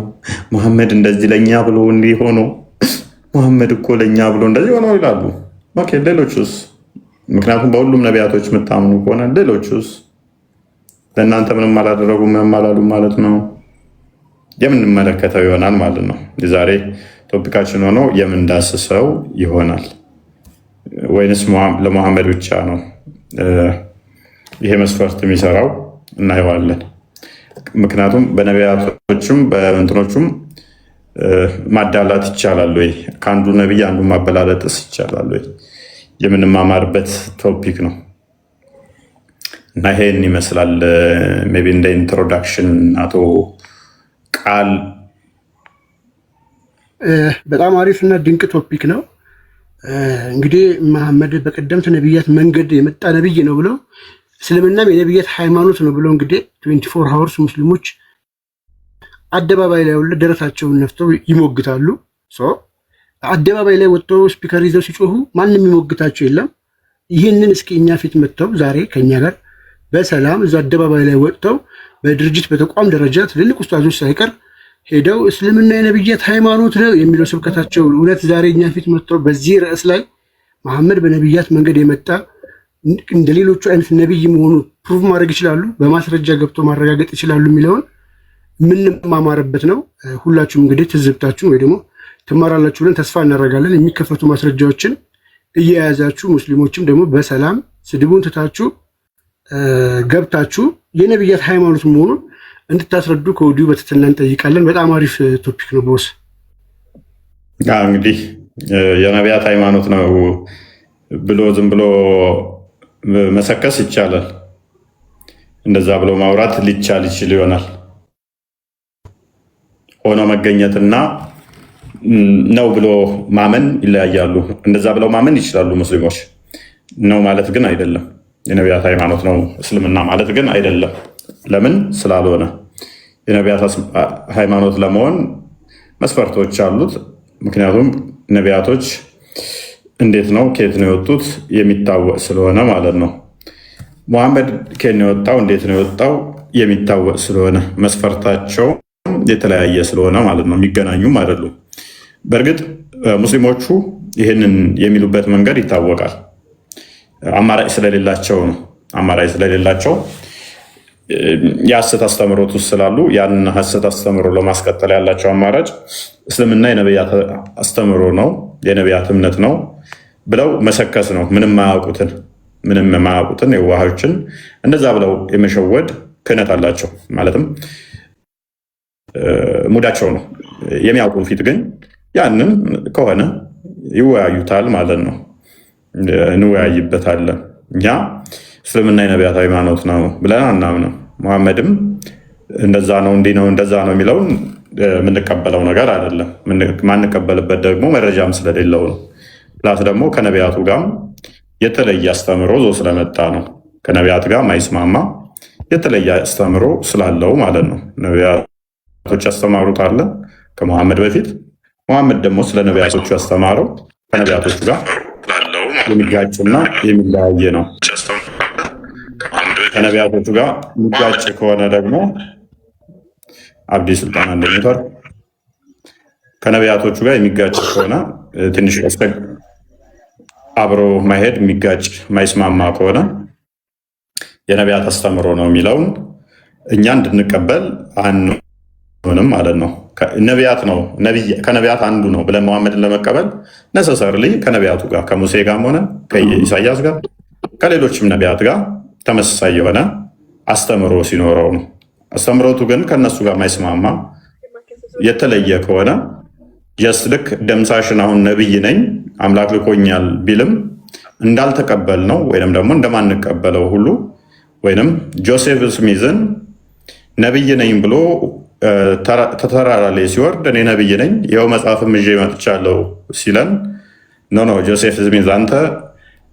ሙሐመድ እንደዚህ ለእኛ ብሎ እንዲህ ሆኖ፣ ሙሐመድ እኮ ለእኛ ብሎ እንደዚህ ሆኖ ይላሉ። ኦኬ ሌሎቹስ? ምክንያቱም በሁሉም ነቢያቶች የምታምኑ ከሆነ ሌሎቹስ ለእናንተ ምንም አላደረጉ ምንም አላሉ ማለት ነው። የምንመለከተው ይሆናል ማለት ነው። የዛሬ ቶፒካችን ሆኖ የምንዳስሰው ይሆናል። ወይንስ ለሙሐመድ ብቻ ነው ይሄ መስፈርት የሚሰራው? እናየዋለን። ምክንያቱም በነቢያቶችም በእንትኖቹም ማዳላት ይቻላል ወይ? ከአንዱ ነቢይ አንዱ ማበላለጥስ ይቻላል ወይ? የምንማማርበት ቶፒክ ነው እና ይሄን ይመስላል። ሜይ ቢ እንደ ኢንትሮዳክሽን አቶ ቃል በጣም አሪፍ እና ድንቅ ቶፒክ ነው። እንግዲህ መሐመድ በቀደምት ነቢያት መንገድ የመጣ ነቢይ ነው ብለው እስልምናም የነቢያት ሃይማኖት ነው ብለው እንግዲህ 24 ሃወርስ ሙስሊሞች አደባባይ ላይ ወለ ደረታቸውን ነፍተው ይሞግታሉ። አደባባይ ላይ ወጥተው ስፒከር ይዘው ሲጮሁ ማንም የሚሞግታቸው የለም። ይህንን እስኪ እኛ ፊት መጥተው ዛሬ ከኛ ጋር በሰላም እዛ አደባባይ ላይ ወጥተው በድርጅት በተቋም ደረጃ ትልልቅ ኡስታዞች ሳይቀር ሄደው እስልምና የነቢያት ሃይማኖት ነው የሚለው ስብከታቸው እውነት ዛሬ እኛ ፊት መጥተው በዚህ ርዕስ ላይ መሐመድ በነቢያት መንገድ የመጣ እንደ ሌሎቹ አይነት ነቢይ መሆኑ ፕሩቭ ማድረግ ይችላሉ፣ በማስረጃ ገብቶ ማረጋገጥ ይችላሉ የሚለውን የምንማማርበት ነው። ሁላችሁም እንግዲህ ትዝብታችሁን ወይ ደግሞ ትማራላችሁ ብለን ተስፋ እናደርጋለን። የሚከፈቱ ማስረጃዎችን እየያዛችሁ ሙስሊሞችም ደግሞ በሰላም ስድቡን ትታችሁ ገብታችሁ የነብያት ሃይማኖት መሆኑን እንድታስረዱ ከወዲሁ በትህትና እንጠይቃለን። በጣም አሪፍ ቶፒክ ነው ቦስ። እንግዲህ የነቢያት ሃይማኖት ነው ብሎ ዝም ብሎ መሰከስ ይቻላል። እንደዛ ብሎ ማውራት ሊቻል ይችል ይሆናል። ሆኖ መገኘትና ነው ብሎ ማመን ይለያያሉ። እንደዛ ብለው ማመን ይችላሉ ሙስሊሞች። ነው ማለት ግን አይደለም። የነቢያት ሃይማኖት ነው እስልምና ማለት ግን አይደለም። ለምን ስላልሆነ የነቢያት ሃይማኖት ለመሆን መስፈርቶች አሉት። ምክንያቱም ነቢያቶች እንዴት ነው ከየት ነው የወጡት የሚታወቅ ስለሆነ ማለት ነው። ሙሐመድ ከየት ነው የወጣው እንዴት ነው የወጣው የሚታወቅ ስለሆነ መስፈርታቸው የተለያየ ስለሆነ ማለት ነው። የሚገናኙም አይደሉም። በእርግጥ ሙስሊሞቹ ይህንን የሚሉበት መንገድ ይታወቃል። አማራጭ ስለሌላቸው ነው። አማራጭ ስለሌላቸው የሐሰት አስተምሮት ውስጥ ስላሉ ያንን ሐሰት አስተምሮ ለማስቀጠል ያላቸው አማራጭ እስልምና የነቢያት አስተምሮ ነው፣ የነቢያት እምነት ነው ብለው መሰከስ ነው። ምንም የማያውቁትን የዋሃዮችን እንደዛ ብለው የመሸወድ ክህነት አላቸው። ማለትም ሙዳቸው ነው። የሚያውቁ ፊት ግን ያንን ከሆነ ይወያዩታል ማለት ነው። እንወያይበታለን። እኛ እስልምና የነቢያት ሃይማኖት ነው ብለን አናምንም። ሙሐመድም እንደዛ ነው እንዲህ ነው እንደዛ ነው የሚለውን የምንቀበለው ነገር አይደለም። ማንቀበልበት ደግሞ መረጃም ስለሌለው ነው። ፕላስ ደግሞ ከነቢያቱ ጋር የተለየ አስተምሮ ዞ ስለመጣ ነው። ከነቢያት ጋር ማይስማማ የተለየ አስተምሮ ስላለው ማለት ነው። ነቢያቶች ያስተማሩት አለ ከሙሐመድ በፊት። ሙሐመድ ደግሞ ስለ ነቢያቶቹ ያስተማረው ከነቢያቶቹ ጋር የሚጋጭና የሚለያየ ነው። ከነቢያቶቹ ጋር የሚጋጭ ከሆነ ደግሞ አብዲ ስልጣን እንደሚተር ከነቢያቶቹ ጋር የሚጋጭ ከሆነ ትንሽ አብሮ ማሄድ የሚጋጭ ማይስማማ ከሆነ የነቢያት አስተምሮ ነው የሚለውን እኛ እንድንቀበል አንሆንም ማለት ነው። ነቢያት ነው ከነቢያት አንዱ ነው ብለን መሐመድን ለመቀበል ነሰሰርሊ ከነቢያቱ ጋር ከሙሴ ጋር ሆነ ከኢሳያስ ጋር ከሌሎችም ነቢያት ጋር ተመሳሳይ የሆነ አስተምሮ ሲኖረው ነው። አስተምሮቱ ግን ከነሱ ጋር ማይስማማ የተለየ ከሆነ ጀስት ልክ ደምሳሽን አሁን ነብይ ነኝ አምላክ ልኮኛል ቢልም እንዳልተቀበል ነው ወይንም ደግሞ እንደማንቀበለው ሁሉ ወይንም ጆሴፍ ስሚዝን ነብይ ነኝ ብሎ ተራራ ላይ ሲወርድ እኔ ነብይ ነኝ ይኸው መጽሐፍም ይዤ መጥቻለሁ ሲለን ኖ ጆሴፍ ስሚዝ አንተ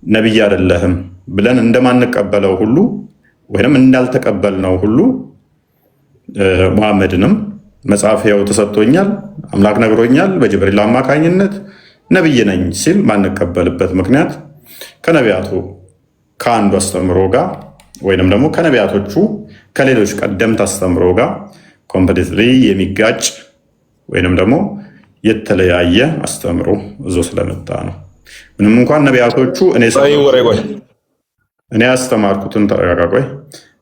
ነብይ አይደለህም ብለን እንደማንቀበለው ሁሉ ወይንም እንዳልተቀበልነው ሁሉ ሙሐመድንም መጽሐፍ ይኸው ተሰጥቶኛል አምላክ ነግሮኛል በጅብሪል አማካኝነት ነብይ ነኝ ሲል ማንቀበልበት ምክንያት ከነቢያቱ ከአንዱ አስተምሮ ጋር ወይንም ደግሞ ከነቢያቶቹ ከሌሎች ቀደምት አስተምሮ ጋር ኮምፕሊትሊ የሚጋጭ ወይንም ደግሞ የተለያየ አስተምሮ እዞ ስለመጣ ነው። ምንም እንኳን ነቢያቶቹ እኔ ያስተማርኩትን ተረጋጋቆይ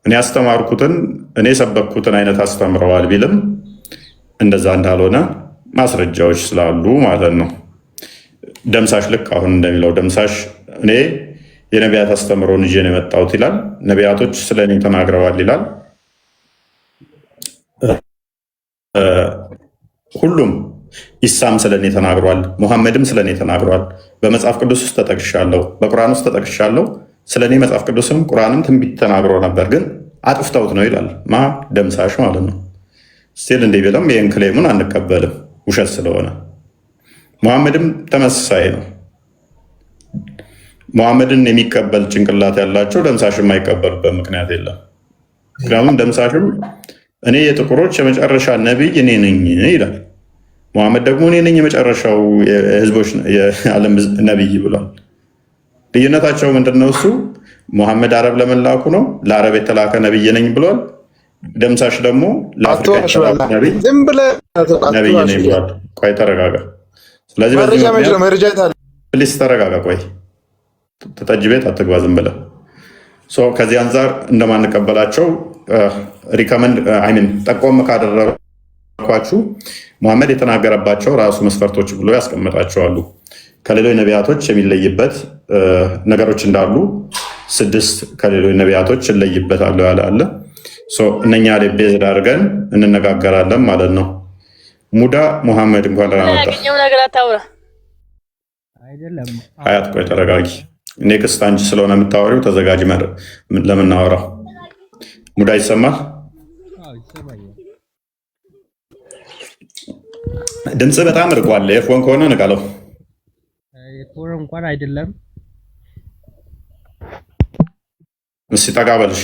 እኔ ያስተማርኩትን እኔ ሰበኩትን አይነት አስተምረዋል ቢልም እንደዛ እንዳልሆነ ማስረጃዎች ስላሉ ማለት ነው። ደምሳሽ ልክ አሁን እንደሚለው ደምሳሽ እኔ የነቢያት አስተምሮን ይዤ ነው የመጣሁት ይላል። ነቢያቶች ስለ እኔ ተናግረዋል ይላል። ሁሉም ኢሳም ስለ እኔ ተናግሯል፣ ሙሐመድም ስለ እኔ ተናግሯል። በመጽሐፍ ቅዱስ ውስጥ ተጠቅሻለሁ፣ በቁርአን ውስጥ ተጠቅሻለሁ። ስለ እኔ መጽሐፍ ቅዱስም ቁርአንም ትንቢት ተናግሮ ነበር፣ ግን አጥፍተውት ነው ይላል። ደምሳሽ ማለት ነው። ስቲል እንዲህ ቢለም ይህን ክሌሙን አንቀበልም፣ ውሸት ስለሆነ። ሙሐመድም ተመሳሳይ ነው። ሙሐመድን የሚቀበል ጭንቅላት ያላቸው ደምሳሽም የማይቀበሉበት ምክንያት የለም። ምክንያቱም ደምሳሽም እኔ የጥቁሮች የመጨረሻ ነቢይ እኔ ነኝ ይላል። ሙሐመድ ደግሞ እኔ ነኝ የመጨረሻው የህዝቦች የዓለም ነቢይ ብሏል። ልዩነታቸው ምንድነው? እሱ ሙሐመድ አረብ ለመላኩ ነው፣ ለአረብ የተላከ ነቢይ ነኝ ብሏል። ደምሳሽ ደግሞ ለአፍሪካ ነቢይ ነኝ ብሏል። ቆይ ተረጋጋ። ስለዚህ ፕሊስ ተረጋጋ። ቆይ ተጠጅ ቤት አትግባ ዝም ብለህ። ከዚህ አንጻር እንደማንቀበላቸው ሪከመንድ ጠቆም ካደረኳችሁ ሙሐመድ የተናገረባቸው ራሱ መስፈርቶች ብሎ ያስቀምጣቸዋሉ። ከሌሎች ነቢያቶች የሚለይበት ነገሮች እንዳሉ 6 ከሌሎች ነቢያቶች እለይበታለሁ ያለ አለ። እነኛ ላይ ቤዝድ አድርገን እንነጋገራለን ማለት ነው። ሙዳ ሙሐመድ እንኳን ደህና መጣ። ሀያት ቆይ ተረጋጊ። ኔክስት አንቺ ስለሆነ የምታወሪው ተዘጋጅ ለምናወራው። ሙዳ ይሰማል? ድምፅ በጣም ርቋል። ኤርፎን ከሆነ ንቃለው። ኤርፎን እንኳን አይደለም። እስኪ ጠጋ በልሽ።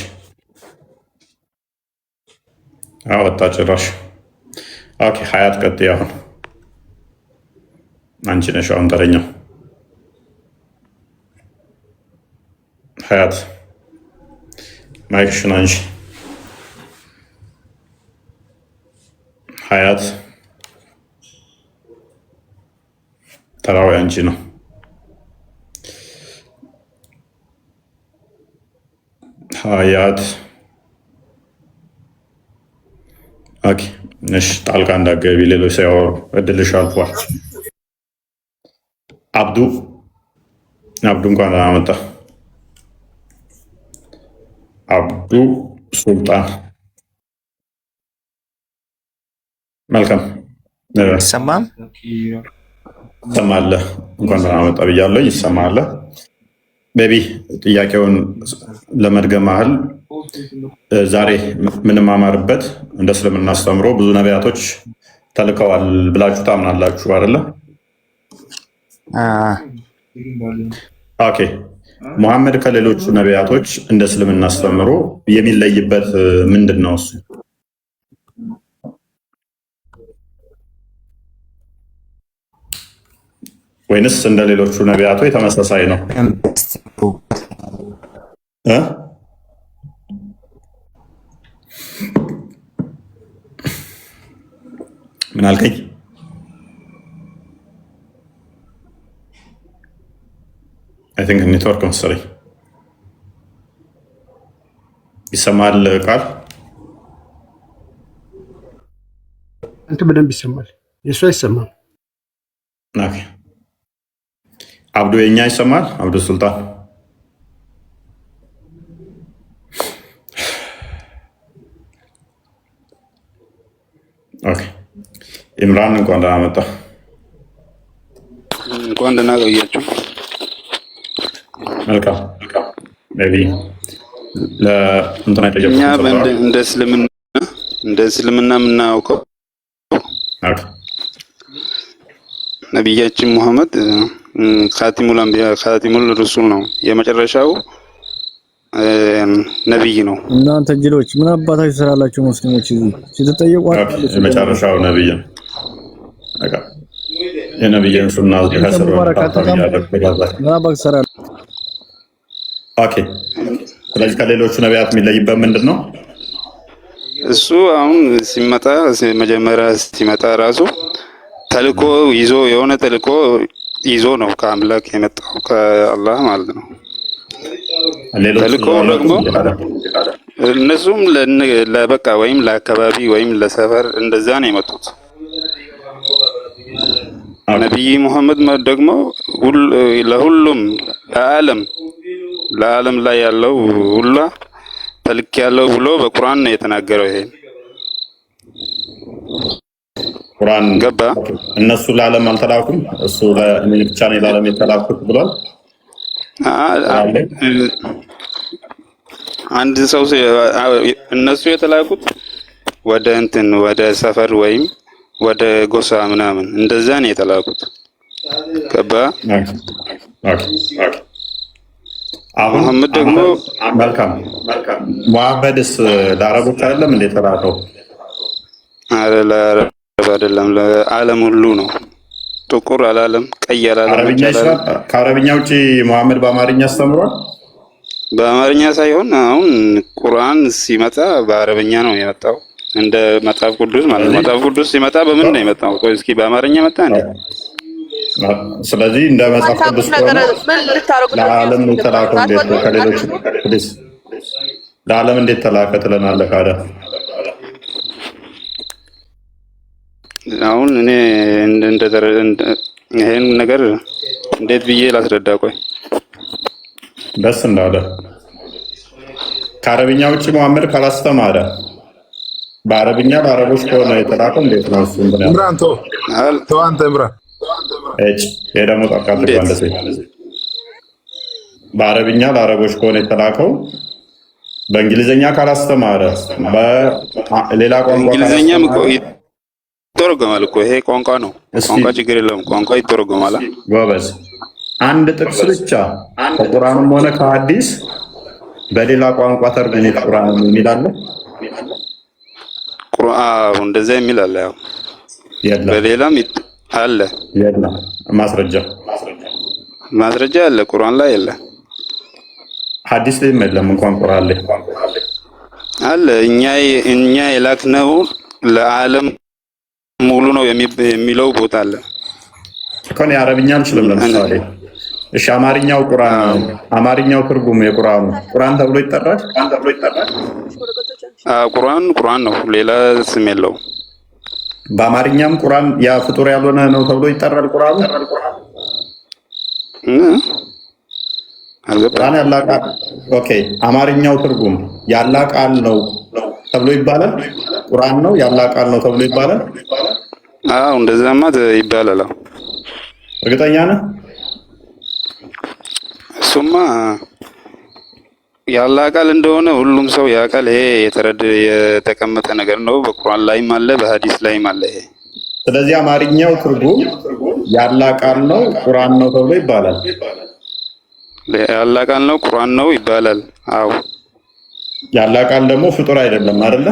ወጣ ጭራሽ። ኦኬ ሀያት ቀጥይ። አሁን አንቺ ነሽ አሁን ተረኛው። ሀያት ማይክሽን አንቺ። ሀያት ተራው አንቺ ነው። ሀያት ኦኬ እሺ፣ ጣልቃ እንዳትገቢ፣ ሌሎች ሳይወሩ እድልሽ አልፏል። አብዱ እንኳን ደህና መጣ። አብዱ ሱልጣን መልካም ይሰማል? ይሰማል። እንኳን ደህና መጣ ብያለሁ። ይሰማል። ቤቢ ጥያቄውን ለመድገም ያህል ዛሬ ምንማማርበት እንደ እስልምና አስተምሮ ብዙ ነቢያቶች ተልከዋል ብላችሁ ታምናላችሁ አይደለ? ኦኬ። ሙሐመድ ከሌሎቹ ነቢያቶች እንደ እስልምና አስተምሮ የሚለይበት ምንድን ነው እሱ? ወይንስ እንደ ሌሎቹ ነቢያቶች ተመሳሳይ ነው? ምን አልከኝ? አይ ቲንክ ኔትወርክ መሰለኝ። ይሰማል ቃል? አንተ በደንብ ይሰማል። የእሱ አይሰማም። ኦኬ። አብዱ የኛ ይሰማል? አብዱ ሱልጣን ኦኬ። ኢምራን እንኳን ደህና መጣ። እንኳን ደህና ቆያችሁ። መልካም ሜቢ ለእንትና እኛ እንደ እስልምና የምናውቀው ነቢያችን ሙሐመድ ካቲሙል አንቢያ ካቲሙል ሩሱል ነው፣ የመጨረሻው ነብይ ነው። እናንተ ጅሎች ምን አባታችሁ ትሰራላችሁ? ሙስሊሞች እዚህ ስትጠየቁ የመጨረሻው ነብይ ነው። የነብዩን ሱና ከስር ኦኬ። ስለዚህ ከሌሎቹ ነቢያት የሚለይበት ምንድን ነው? እሱ አሁን መጀመሪያ ሲመጣ ራሱ ተልኮ ይዞ የሆነ ተልኮ ይዞ ነው ከአምላክ የመጣው ከአላህ ማለት ነው። ተልኮ ደግሞ እነሱም ለበቃ ወይም ለአካባቢ ወይም ለሰፈር እንደዛ ነው የመጡት። ነቢይ ሙሐመድ ደግሞ ለሁሉም ለዓለም ላይ ያለው ሁላ ተልክ ያለው ብሎ በቁርአን ነው የተናገረው። ይሄ ቁርአን ገባ። እነሱ ለዓለም አልተላኩም፣ እሱ ለእኔ ብቻ ነው ለዓለም የተላኩት ብሏል። አንድ ሰው እነሱ የተላኩት ወደ ሰፈር ወይም ወደ ጎሳ ምናምን እንደዛ ነው የተላኩት። ገባ። ሙሐመድ ደግሞ መልካም ሙሐመድስ ለአረቦች አይደለም እንዴ የተላከው? አረ ለአረብ አይደለም፣ ለዓለም ሁሉ ነው። ጥቁር አላለም፣ ቀይ አላለም። ከአረብኛ ውጪ ሙሐመድ በአማርኛ አስተምሯል? በአማርኛ ሳይሆን አሁን ቁርአን ሲመጣ በአረብኛ ነው የመጣው፣ እንደ መጽሐፍ ቅዱስ ማለት ነው። መጽሐፍ ቅዱስ ሲመጣ በምን ነው የመጣው? ቆይ እስኪ በአማርኛ መጣ እንዴ? ስለዚህ እንደ መጽሐፍ ቅዱስ ለዓለም የተላከው እንዴት ነው? ከሌሎች ለዓለም እንዴት ተላከ ትለናለህ? ካደ አሁን እኔ ይሄን ነገር እንዴት ብዬ ላስረዳ? ቆይ ደስ እንዳለ ከአረብኛ ውጭ መሐመድ ካላስተማረ በአረብኛ ለአረቦች ከሆነ የተላከው እንዴት ነው? እሱ ኢምራን ተው አንተ ኢምራን ይሄ ደግሞ ጠቃት ባለሰ በአረብኛ ለአረቦች ከሆነ የተላከው በእንግሊዝኛ ካላስተማረ በሌላ ቋንቋ እንግሊዝኛም ይተረጎማል እኮ ይሄ ቋንቋ ነው። ቋንቋ ችግር የለውም። ቋንቋ ይተረጎማል። ጎበዝ። አንድ ጥቅስ ብቻ ከቁርአንም ሆነ ከሐዲስ በሌላ ቋንቋ ተርጉም ቁርአን የሚል አለ? ቁርአን እንደዛ የሚል አለ? ያው በሌላም አለ። የለም። ማስረጃ አለ። ቁርአን ላይ አለ። ሐዲስ ላይ የለም። እንኳን ቁርአን ላይ አለ። እኛ የላክነው ለዓለም ሙሉ ነው የሚለው ቦታ አለ። ከኔ አረብኛ አልችልም። ለምሳሌ እሺ፣ አማርኛው ቁርአን አማርኛው ትርጉም የቁርአኑ ቁርአን ተብሎ ይጠራል? ቁርአን ነው፣ ሌላ ስም የለውም። በአማርኛም ቁርአን ያ ፍጡር ያልሆነ ነው ተብሎ ይጠራል ቁርአኑ? ቁርአን ያላህ ቃል ኦኬ፣ አማርኛው ትርጉም ያላህ ቃል ነው ተብሎ ይባላል? ቁርአን ነው ያላህ ቃል ነው ተብሎ ይባላል? አዎ እንደዛማ ይባላል። እርግጠኛ ነህ? እሱማ ያላህ ቃል እንደሆነ ሁሉም ሰው ያውቃል። ይሄ የተቀመጠ ነገር ነው። በቁርአን ላይም አለ፣ በሐዲስ ላይም አለ ይሄ። ስለዚህ አማርኛው ትርጉም ያላህ ቃል ነው ቁርአን ነው ተብሎ ይባላል? ያላህ ቃል ነው ቁርአን ነው ይባላል። አዎ ያላህ ቃል ደግሞ ፍጡር አይደለም አይደለ?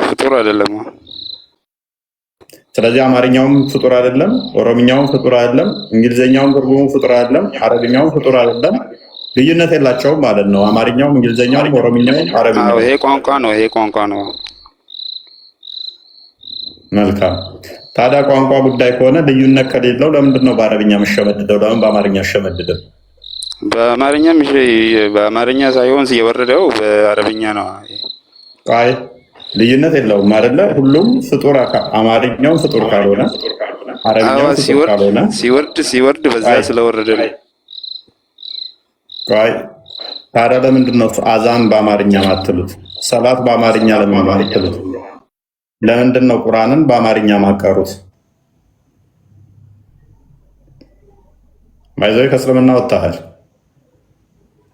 ፍጡር አይደለም። ስለዚህ አማርኛውም ፍጡር አይደለም፣ ኦሮምኛውም ፍጡር አይደለም፣ እንግሊዘኛውም ትርጉሙ ፍጡር አይደለም፣ አረብኛውም ፍጡር አይደለም። ልዩነት የላቸውም ማለት ነው። አማርኛውም እንግሊዘኛውም ኦሮምኛውም አረብኛውም ይሄ ቋንቋ ነው። መልካም። ታዲያ ቋንቋ ጉዳይ ከሆነ ልዩነት ከሌለው ለምንድን ነው በአረብኛ መሸመድደው? ለምን በአማርኛ አሸመድደው? በአማርኛ ሳይሆን የወረደው በአረብኛ ነው። አይ ልዩነት የለውም አይደለ? ሁሉም ፍጡር አማርኛው ፍጡር ካልሆነ አረብኛው ፍጡር ካልሆነ ሲወርድ በዛ ስለወረደ ነው። አይ ታዲያ ለምንድን ነው አዛን በአማርኛ ማትሉት? ሰላት በአማርኛ ለምን ማትሉት? ለምንድን ነው ቁርአንን በአማርኛ ማቀሩት? ማይዘይ ከእስልምና ወጣሃል።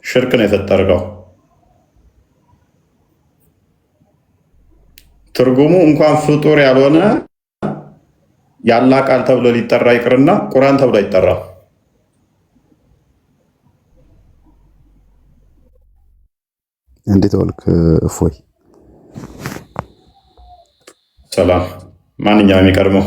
ሽርክ ነው የፈጠርከው። ትርጉሙ እንኳን ፍጡር ያልሆነ ያላህ ቃል ተብሎ ሊጠራ ይቅርና ቁርአን ተብሎ አይጠራም። እንዴት ዋልክ እፎይ? ሰላም። ማንኛውም የሚቀድመው